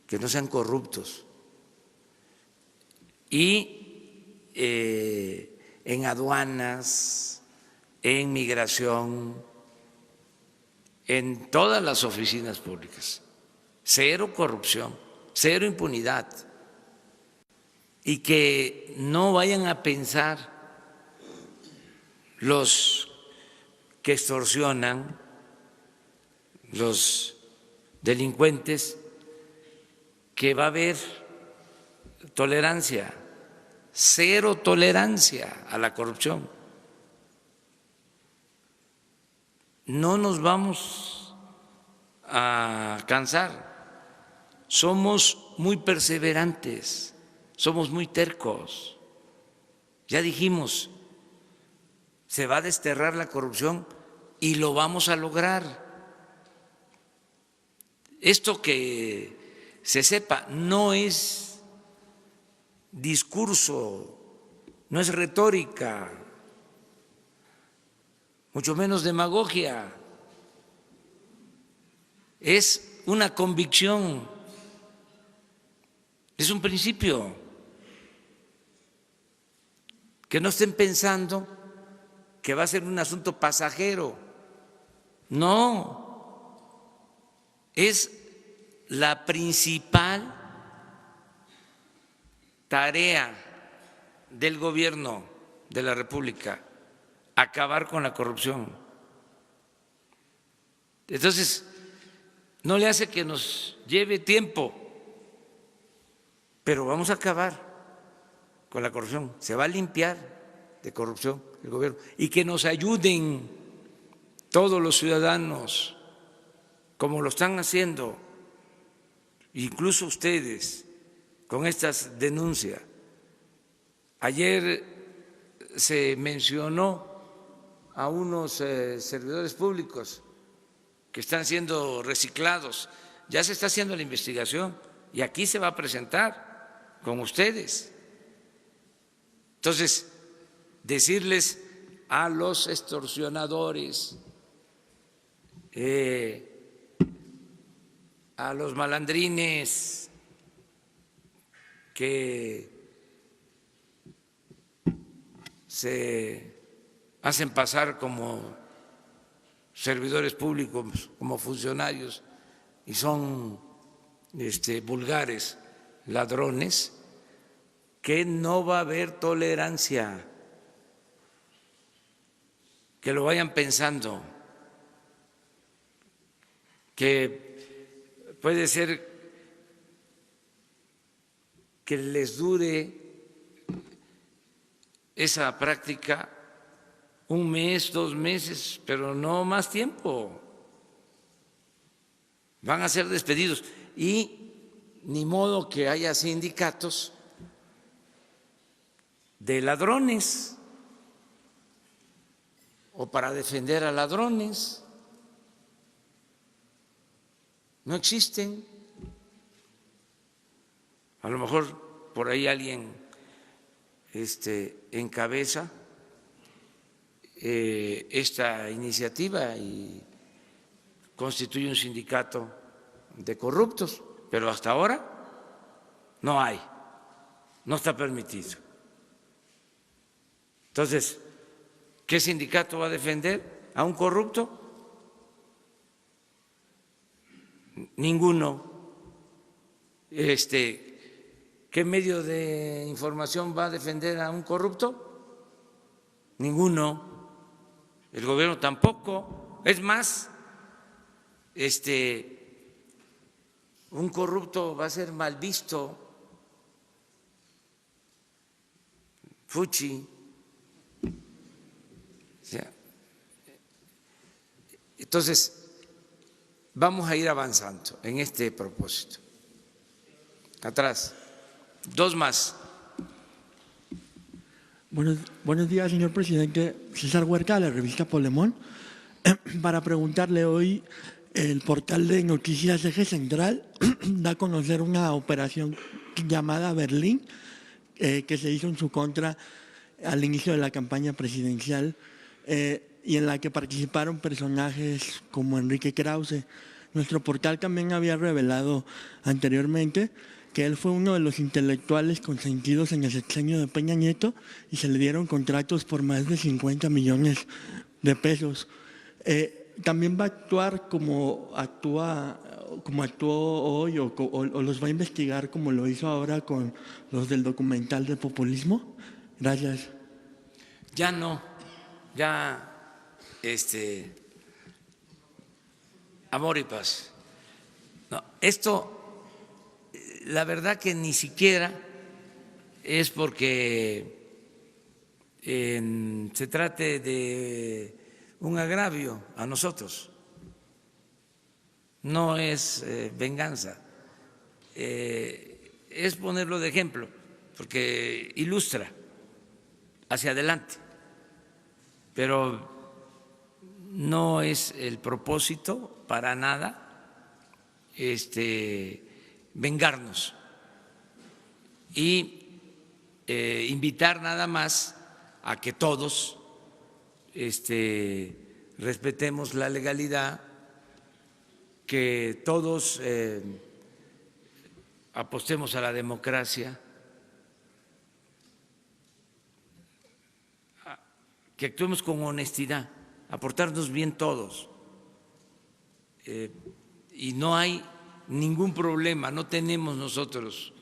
que no sean corruptos. Y en aduanas, en migración, en todas las oficinas públicas, cero corrupción, cero impunidad. Y que no vayan a pensar los que extorsionan, los delincuentes, que va a haber tolerancia, cero tolerancia a la corrupción. No nos vamos a cansar, somos muy perseverantes. Somos muy tercos. Ya dijimos, se va a desterrar la corrupción y lo vamos a lograr. Esto que se sepa no es discurso, no es retórica, mucho menos demagogia. Es una convicción, es un principio. Que no estén pensando que va a ser un asunto pasajero. No, es la principal tarea del gobierno de la República, acabar con la corrupción. Entonces, no le hace que nos lleve tiempo, pero vamos a acabar con la corrupción, se va a limpiar de corrupción el gobierno y que nos ayuden todos los ciudadanos, como lo están haciendo, incluso ustedes, con estas denuncias. Ayer se mencionó a unos servidores públicos que están siendo reciclados, ya se está haciendo la investigación y aquí se va a presentar con ustedes. Entonces, decirles a los extorsionadores, a los malandrines que se hacen pasar como servidores públicos, como funcionarios, y son vulgares, ladrones, que no va a haber tolerancia, que lo vayan pensando, que puede ser que les dure esa práctica 1 mes, 2 meses, pero no más tiempo. Van a ser despedidos y ni modo que haya sindicatos de ladrones o para defender a ladrones. No existen. A lo mejor por ahí alguien encabeza esta iniciativa y constituye un sindicato de corruptos, pero hasta ahora no hay, no está permitido. Entonces, ¿qué sindicato va a defender a un corrupto? Ninguno. ¿Qué medio de información va a defender a un corrupto? Ninguno. El gobierno tampoco. Es más, un corrupto va a ser mal visto. Fuchi. O sea, entonces, vamos a ir avanzando en este propósito. Atrás. Dos más. Buenos días, señor presidente. César Huerta, de la revista Polemón. Para preguntarle hoy, el portal de noticias Eje Central da a conocer una operación llamada Berlín, que se hizo en su contra al inicio de la campaña presidencial y en la que participaron personajes como Enrique Krause. Nuestro portal también había revelado anteriormente que él fue uno de los intelectuales consentidos en el sexenio de Peña Nieto y se le dieron contratos por más de 50 millones de pesos. ¿También va a actuar como actuó hoy o los va a investigar como lo hizo ahora con los del documental de populismo? Gracias. Ya no, ya amor y paz. No, esto, la verdad que ni siquiera es porque se trate de un agravio a nosotros, no es venganza, es ponerlo de ejemplo, porque ilustra hacia adelante, pero no es el propósito para nada vengarnos y invitar nada más a que todos respetemos la legalidad, que todos apostemos a la democracia, que actuemos con honestidad, aportarnos bien todos. Y no hay ningún problema, no tenemos nosotros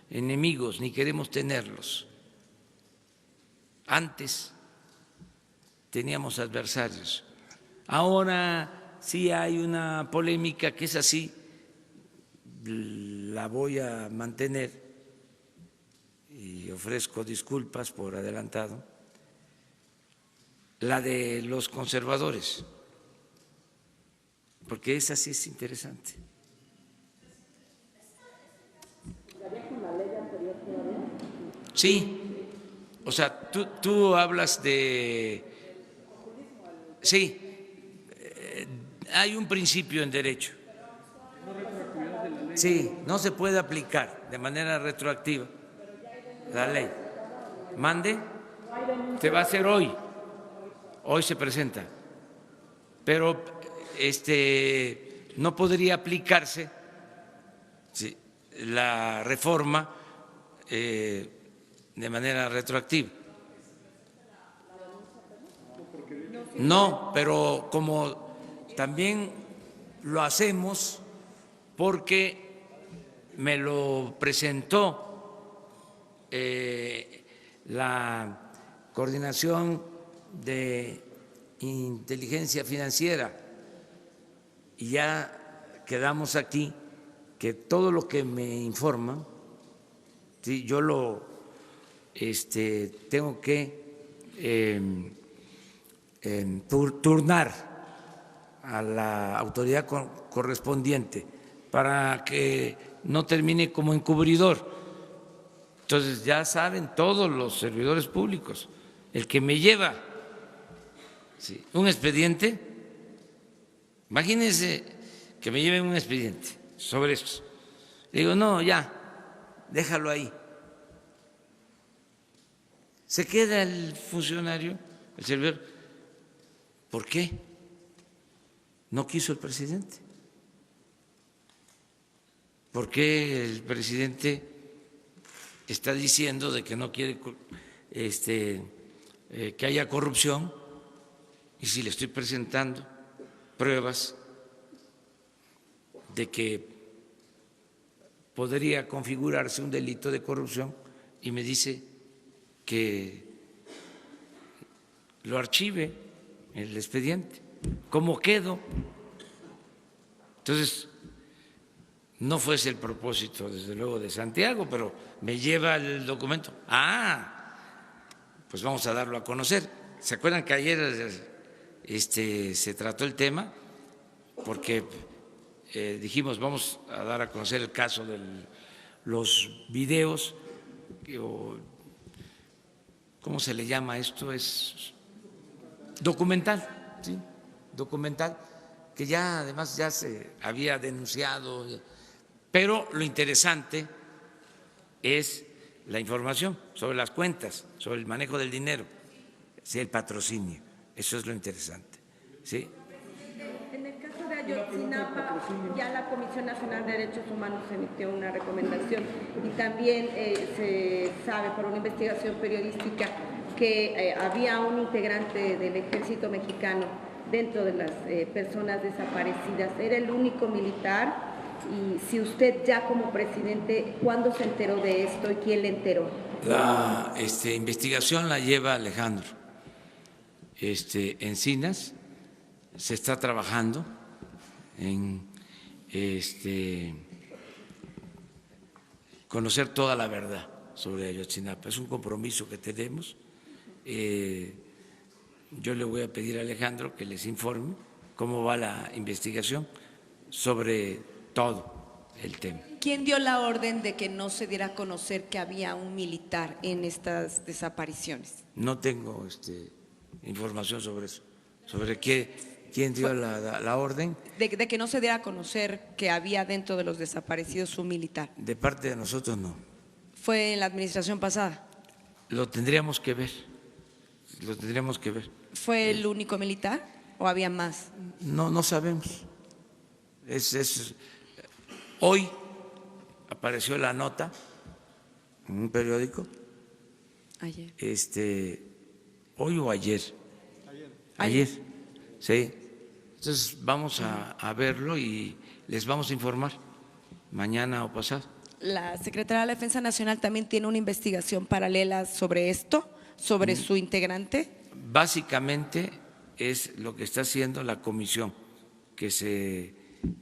enemigos ni queremos tenerlos. Antes teníamos adversarios. Ahora sí hay una polémica que es así, la voy a mantener y ofrezco disculpas por adelantado, la de los conservadores, porque esa sí es interesante. Sí, o sea, tú hablas de… Sí, hay un principio en derecho. Sí, no se puede aplicar de manera retroactiva la ley. Mande, se va a hacer hoy. Hoy se presenta, pero no podría aplicarse la reforma de manera retroactiva. No, pero como también lo hacemos porque me lo presentó la Coordinación de Inteligencia Financiera y ya quedamos aquí que todo lo que me informan, ¿sí?, yo lo tengo que turnar a la autoridad correspondiente para que no termine como encubridor. Entonces ya saben todos los servidores públicos, el que me lleva un expediente, imagínense que me lleven un expediente sobre esto. Le digo, no, ya, déjalo ahí. Se queda el funcionario, el servidor. ¿Por qué? No quiso el presidente. ¿Por qué el presidente está diciendo de que no quiere que haya corrupción? Y si le estoy presentando pruebas de que podría configurarse un delito de corrupción y me dice que lo archive el expediente. ¿Cómo quedo? Entonces, no fue ese el propósito, desde luego, de Santiago, pero me lleva el documento. Pues vamos a darlo a conocer. ¿Se acuerdan que ayer se trató el tema? Porque dijimos, vamos a dar a conocer el caso de los videos, ¿cómo se le llama esto? Es documental, ¿sí? Documental, que ya además ya se había denunciado, pero lo interesante es la información sobre las cuentas, sobre el manejo del dinero, ¿sí? El patrocinio, eso es lo interesante, ¿sí? En el caso de Ayotzinapa, ya la Comisión Nacional de Derechos Humanos emitió una recomendación y también se sabe por una investigación periodística que había un integrante del ejército mexicano dentro de las personas desaparecidas. Era el único militar. Y si usted ya como presidente, ¿cuándo se enteró de esto y quién le enteró? La investigación la lleva Alejandro Encinas. Se está trabajando en conocer toda la verdad sobre Ayotzinapa. Es un compromiso que tenemos. Yo le voy a pedir a Alejandro que les informe cómo va la investigación sobre todo el tema. ¿Quién dio la orden de que no se diera a conocer que había un militar en estas desapariciones? No tengo información sobre eso, sobre quién dio la orden. De que no se diera a conocer que había dentro de los desaparecidos un militar. De parte de nosotros no. ¿Fue en la administración pasada? Lo tendríamos que ver, lo tendríamos que ver. ¿Fue el único militar o había más? No sabemos. Hoy apareció la nota en un periódico. Ayer. Hoy o ayer. Ayer. Sí. Entonces vamos a verlo y les vamos a informar mañana o pasado. La Secretaría de la Defensa Nacional también tiene una investigación paralela sobre esto, sobre su integrante. Básicamente es lo que está haciendo la comisión que se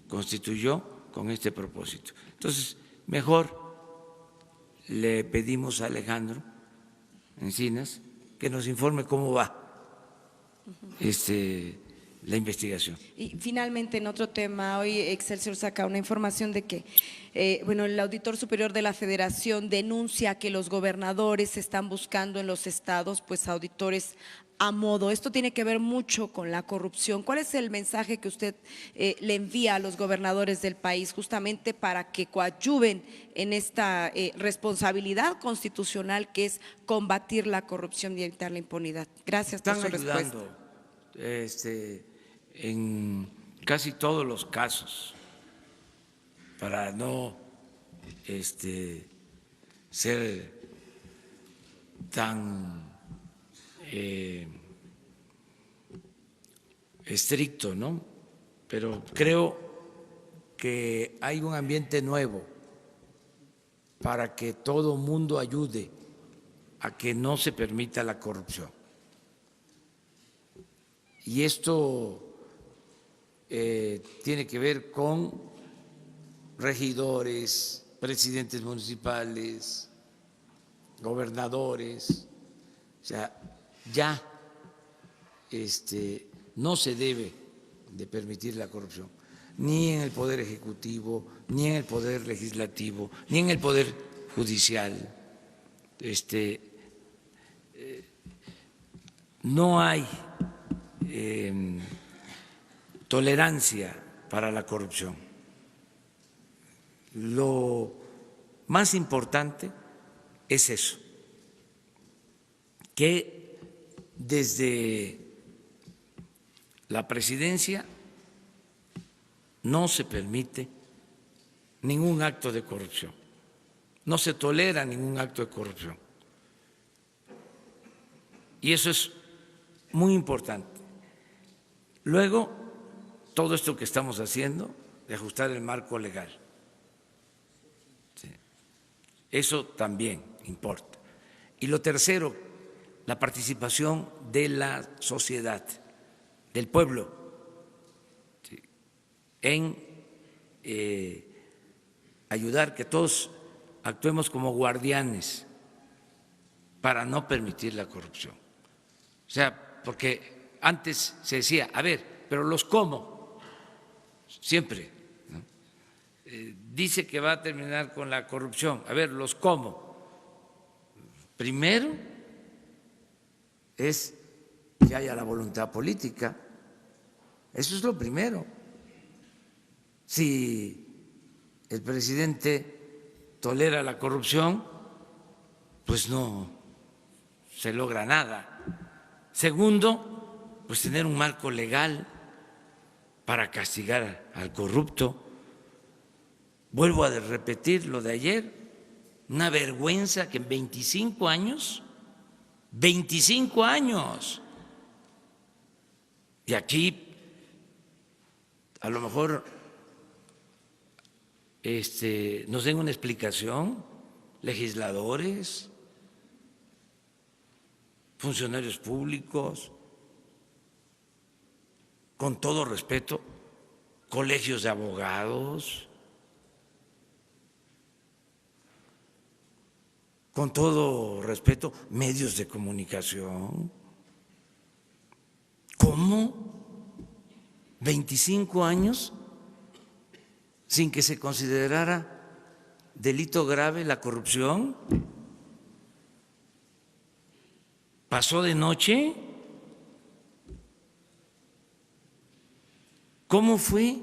constituyó con este propósito. Entonces, mejor le pedimos a Alejandro Encinas que nos informe cómo va la investigación. Y finalmente, en otro tema, hoy Excelsior saca una información de que el Auditor Superior de la Federación denuncia que los gobernadores están buscando en los estados pues auditores a modo. Esto tiene que ver mucho con la corrupción. ¿Cuál es el mensaje que usted le envía a los gobernadores del país justamente para que coadyuven en esta responsabilidad constitucional que es combatir la corrupción y evitar la impunidad? Gracias por su respuesta. Están ayudando en casi todos los casos para no ser tan estricto, ¿no? Pero creo que hay un ambiente nuevo para que todo mundo ayude a que no se permita la corrupción. Y esto tiene que ver con regidores, presidentes municipales, gobernadores. O sea, ya no se debe de permitir la corrupción, ni en el Poder Ejecutivo, ni en el Poder Legislativo, ni en el Poder Judicial. No hay tolerancia para la corrupción. Lo más importante es eso, que desde la presidencia no se permite ningún acto de corrupción, no se tolera ningún acto de corrupción. Y eso es muy importante. Luego, todo esto que estamos haciendo de ajustar el marco legal. Eso también importa. Y lo tercero, la participación de la sociedad, del pueblo, ¿sí?, en ayudar que todos actuemos como guardianes para no permitir la corrupción. O sea, porque antes se decía, a ver, pero los cómo, siempre, ¿no? Dice que va a terminar con la corrupción, a ver, los cómo. Primero es que haya la voluntad política, eso es lo primero. Si el presidente tolera la corrupción, pues no se logra nada. Segundo, pues tener un marco legal para castigar al corrupto. Vuelvo a repetir lo de ayer, una vergüenza que en 25 años, y aquí a lo mejor nos den una explicación, legisladores, funcionarios públicos, con todo respeto, colegios de abogados, con todo respeto, medios de comunicación. ¿Cómo 25 años sin que se considerara delito grave la corrupción? ¿Pasó de noche? ¿Cómo fue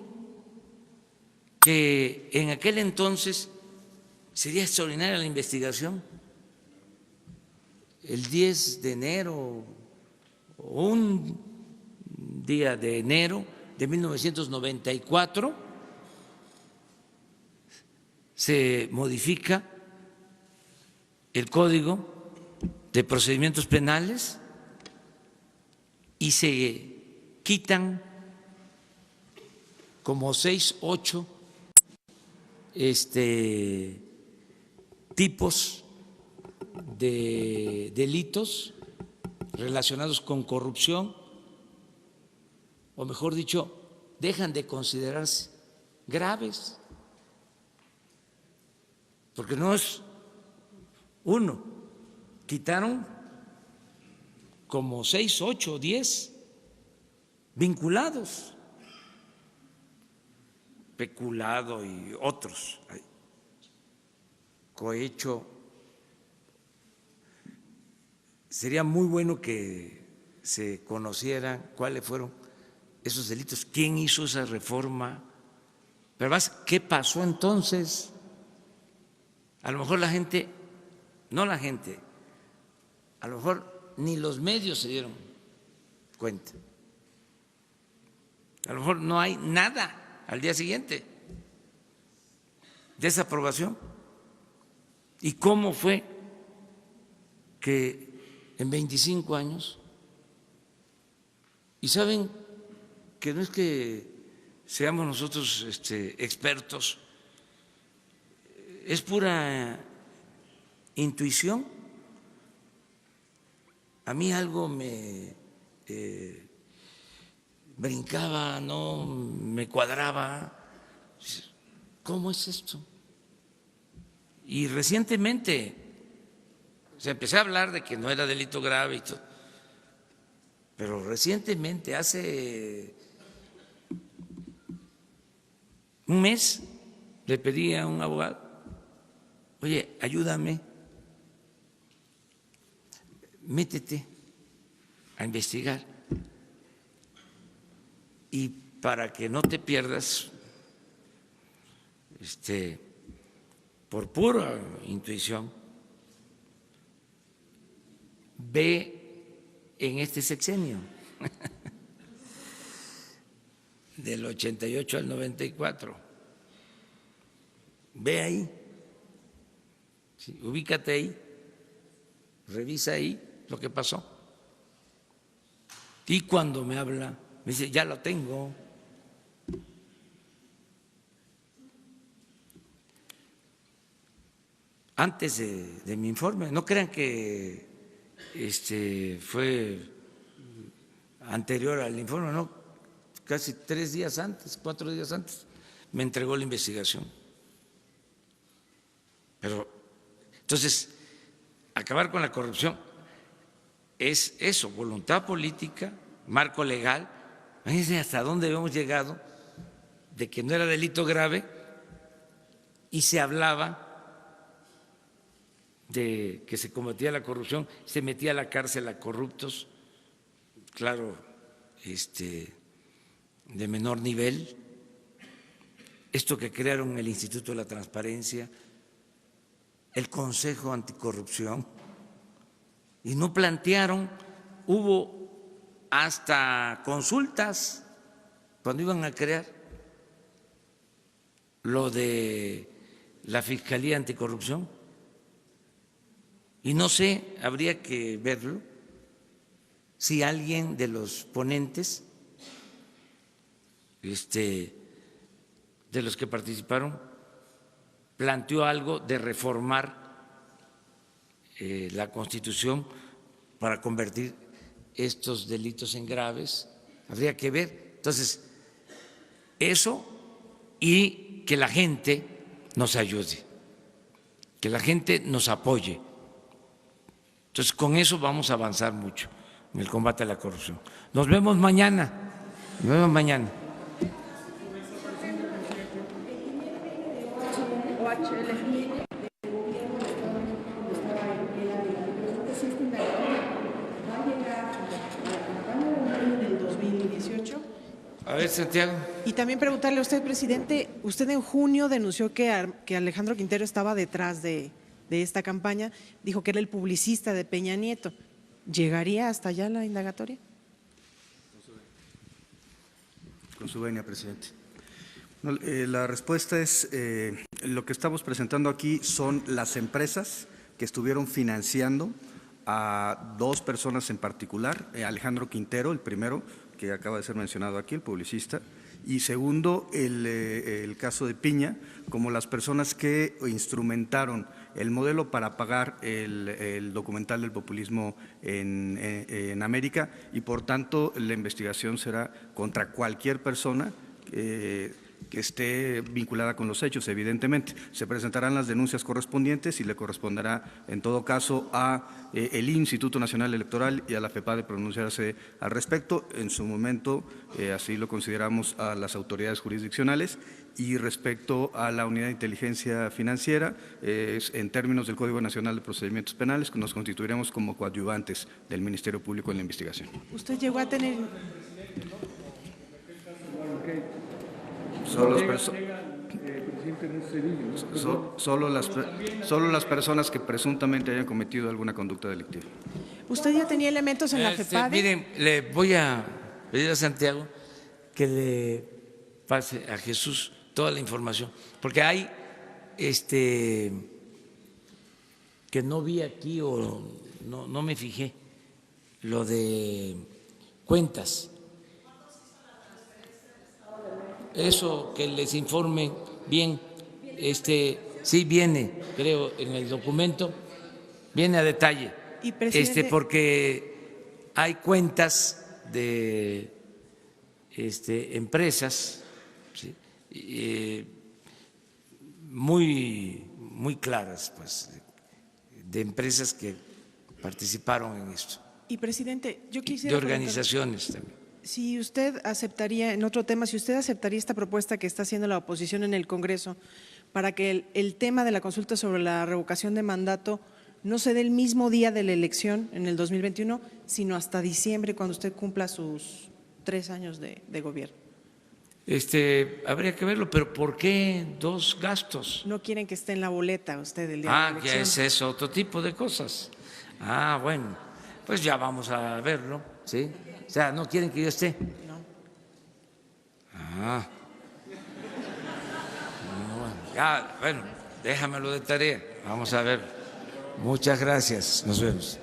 que en aquel entonces sería extraordinaria la investigación? El 10 de enero, o un día de enero de 1994, se modifica el Código de Procedimientos Penales y se quitan como 6, 8 tipos de delitos relacionados con corrupción, o mejor dicho, dejan de considerarse graves, porque no es uno, quitaron como 6, 8, 10 vinculados, peculado y otros, cohecho. Sería muy bueno que se conocieran cuáles fueron esos delitos, quién hizo esa reforma, pero además, ¿qué pasó entonces? A lo mejor la gente, no la gente, a lo mejor ni los medios se dieron cuenta. A lo mejor no hay nada al día siguiente de esa aprobación. ¿Y cómo fue que en 25 años, y saben que no es que seamos nosotros expertos, es pura intuición? A mí algo me brincaba, no me cuadraba. ¿Cómo es esto? Y recientemente empecé a hablar de que no era delito grave y todo, pero recientemente, hace un mes, le pedí a un abogado, oye, ayúdame, métete a investigar, y para que no te pierdas, por pura intuición, ve en este sexenio, del 88 al 94, ve ahí, ¿sí? Ubícate ahí, revisa ahí lo que pasó. Y cuando me habla, me dice, ya lo tengo. antes de mi informe. No crean que fue anterior al informe, no, casi 3 días antes, 4 días antes, me entregó la investigación. Pero, entonces, acabar con la corrupción es eso, voluntad política, marco legal. Fíjense hasta dónde hemos llegado de que no era delito grave y se hablaba de que se combatía la corrupción, se metía a la cárcel a corruptos, claro, de menor nivel. Esto que crearon el Instituto de la Transparencia, el Consejo Anticorrupción, y no plantearon, hubo hasta consultas cuando iban a crear lo de la Fiscalía Anticorrupción. Y no sé, habría que verlo, si alguien de los ponentes, de los que participaron, planteó algo de reformar la Constitución para convertir estos delitos en graves. Habría que ver. Entonces, eso, y que la gente nos ayude, que la gente nos apoye. Entonces, con eso vamos a avanzar mucho en el combate a la corrupción. Nos vemos mañana. Nos vemos mañana. A ver, Santiago. Y también preguntarle a usted, presidente, usted en junio denunció que Alejandro Quintero estaba detrás de esta campaña, dijo que era el publicista de Peña Nieto. ¿Llegaría hasta allá la indagatoria? Con su venia, presidente. No, la respuesta es, lo que estamos presentando aquí son las empresas que estuvieron financiando a 2 personas en particular, Alejandro Quintero, el primero, que acaba de ser mencionado aquí, el publicista, y segundo, el caso de Piña, como las personas que instrumentaron el modelo para pagar el documental del populismo en América, y por tanto la investigación será contra cualquier persona que esté vinculada con los hechos, evidentemente. Se presentarán las denuncias correspondientes y le corresponderá, en todo caso, a el Instituto Nacional Electoral y a la FEPADE pronunciarse al respecto. En su momento, así lo consideramos, a las autoridades jurisdiccionales. Y respecto a la Unidad de Inteligencia Financiera, en términos del Código Nacional de Procedimientos Penales, nos constituiremos como coadyuvantes del Ministerio Público en la investigación. ¿Usted llegó a tener… Solo las personas que presuntamente hayan cometido alguna conducta delictiva. ¿Usted ya tenía elementos en la FEPADE? Miren, le voy a pedir a Santiago que le pase a Jesús toda la información, porque hay que no vi aquí o no me fijé, lo de cuentas. Eso que les informe bien, sí viene, creo, en el documento, viene a detalle, y porque hay cuentas de empresas, ¿sí? Muy claras, pues, de empresas que participaron en esto. Y presidente, yo quisiera de organizaciones también. Si usted aceptaría, en otro tema, si usted aceptaría esta propuesta que está haciendo la oposición en el Congreso para que el tema de la consulta sobre la revocación de mandato no se dé el mismo día de la elección en el 2021, sino hasta diciembre, cuando usted cumpla sus 3 años de gobierno. Habría que verlo, pero ¿por qué 2 gastos? No quieren que esté en la boleta usted el día de la elección. Ya es eso, otro tipo de cosas. Bueno, pues ya vamos a verlo, ¿sí? O sea, ¿no quieren que yo esté? No. Bueno, déjamelo de tarea. Vamos a ver. Muchas gracias. Nos vemos.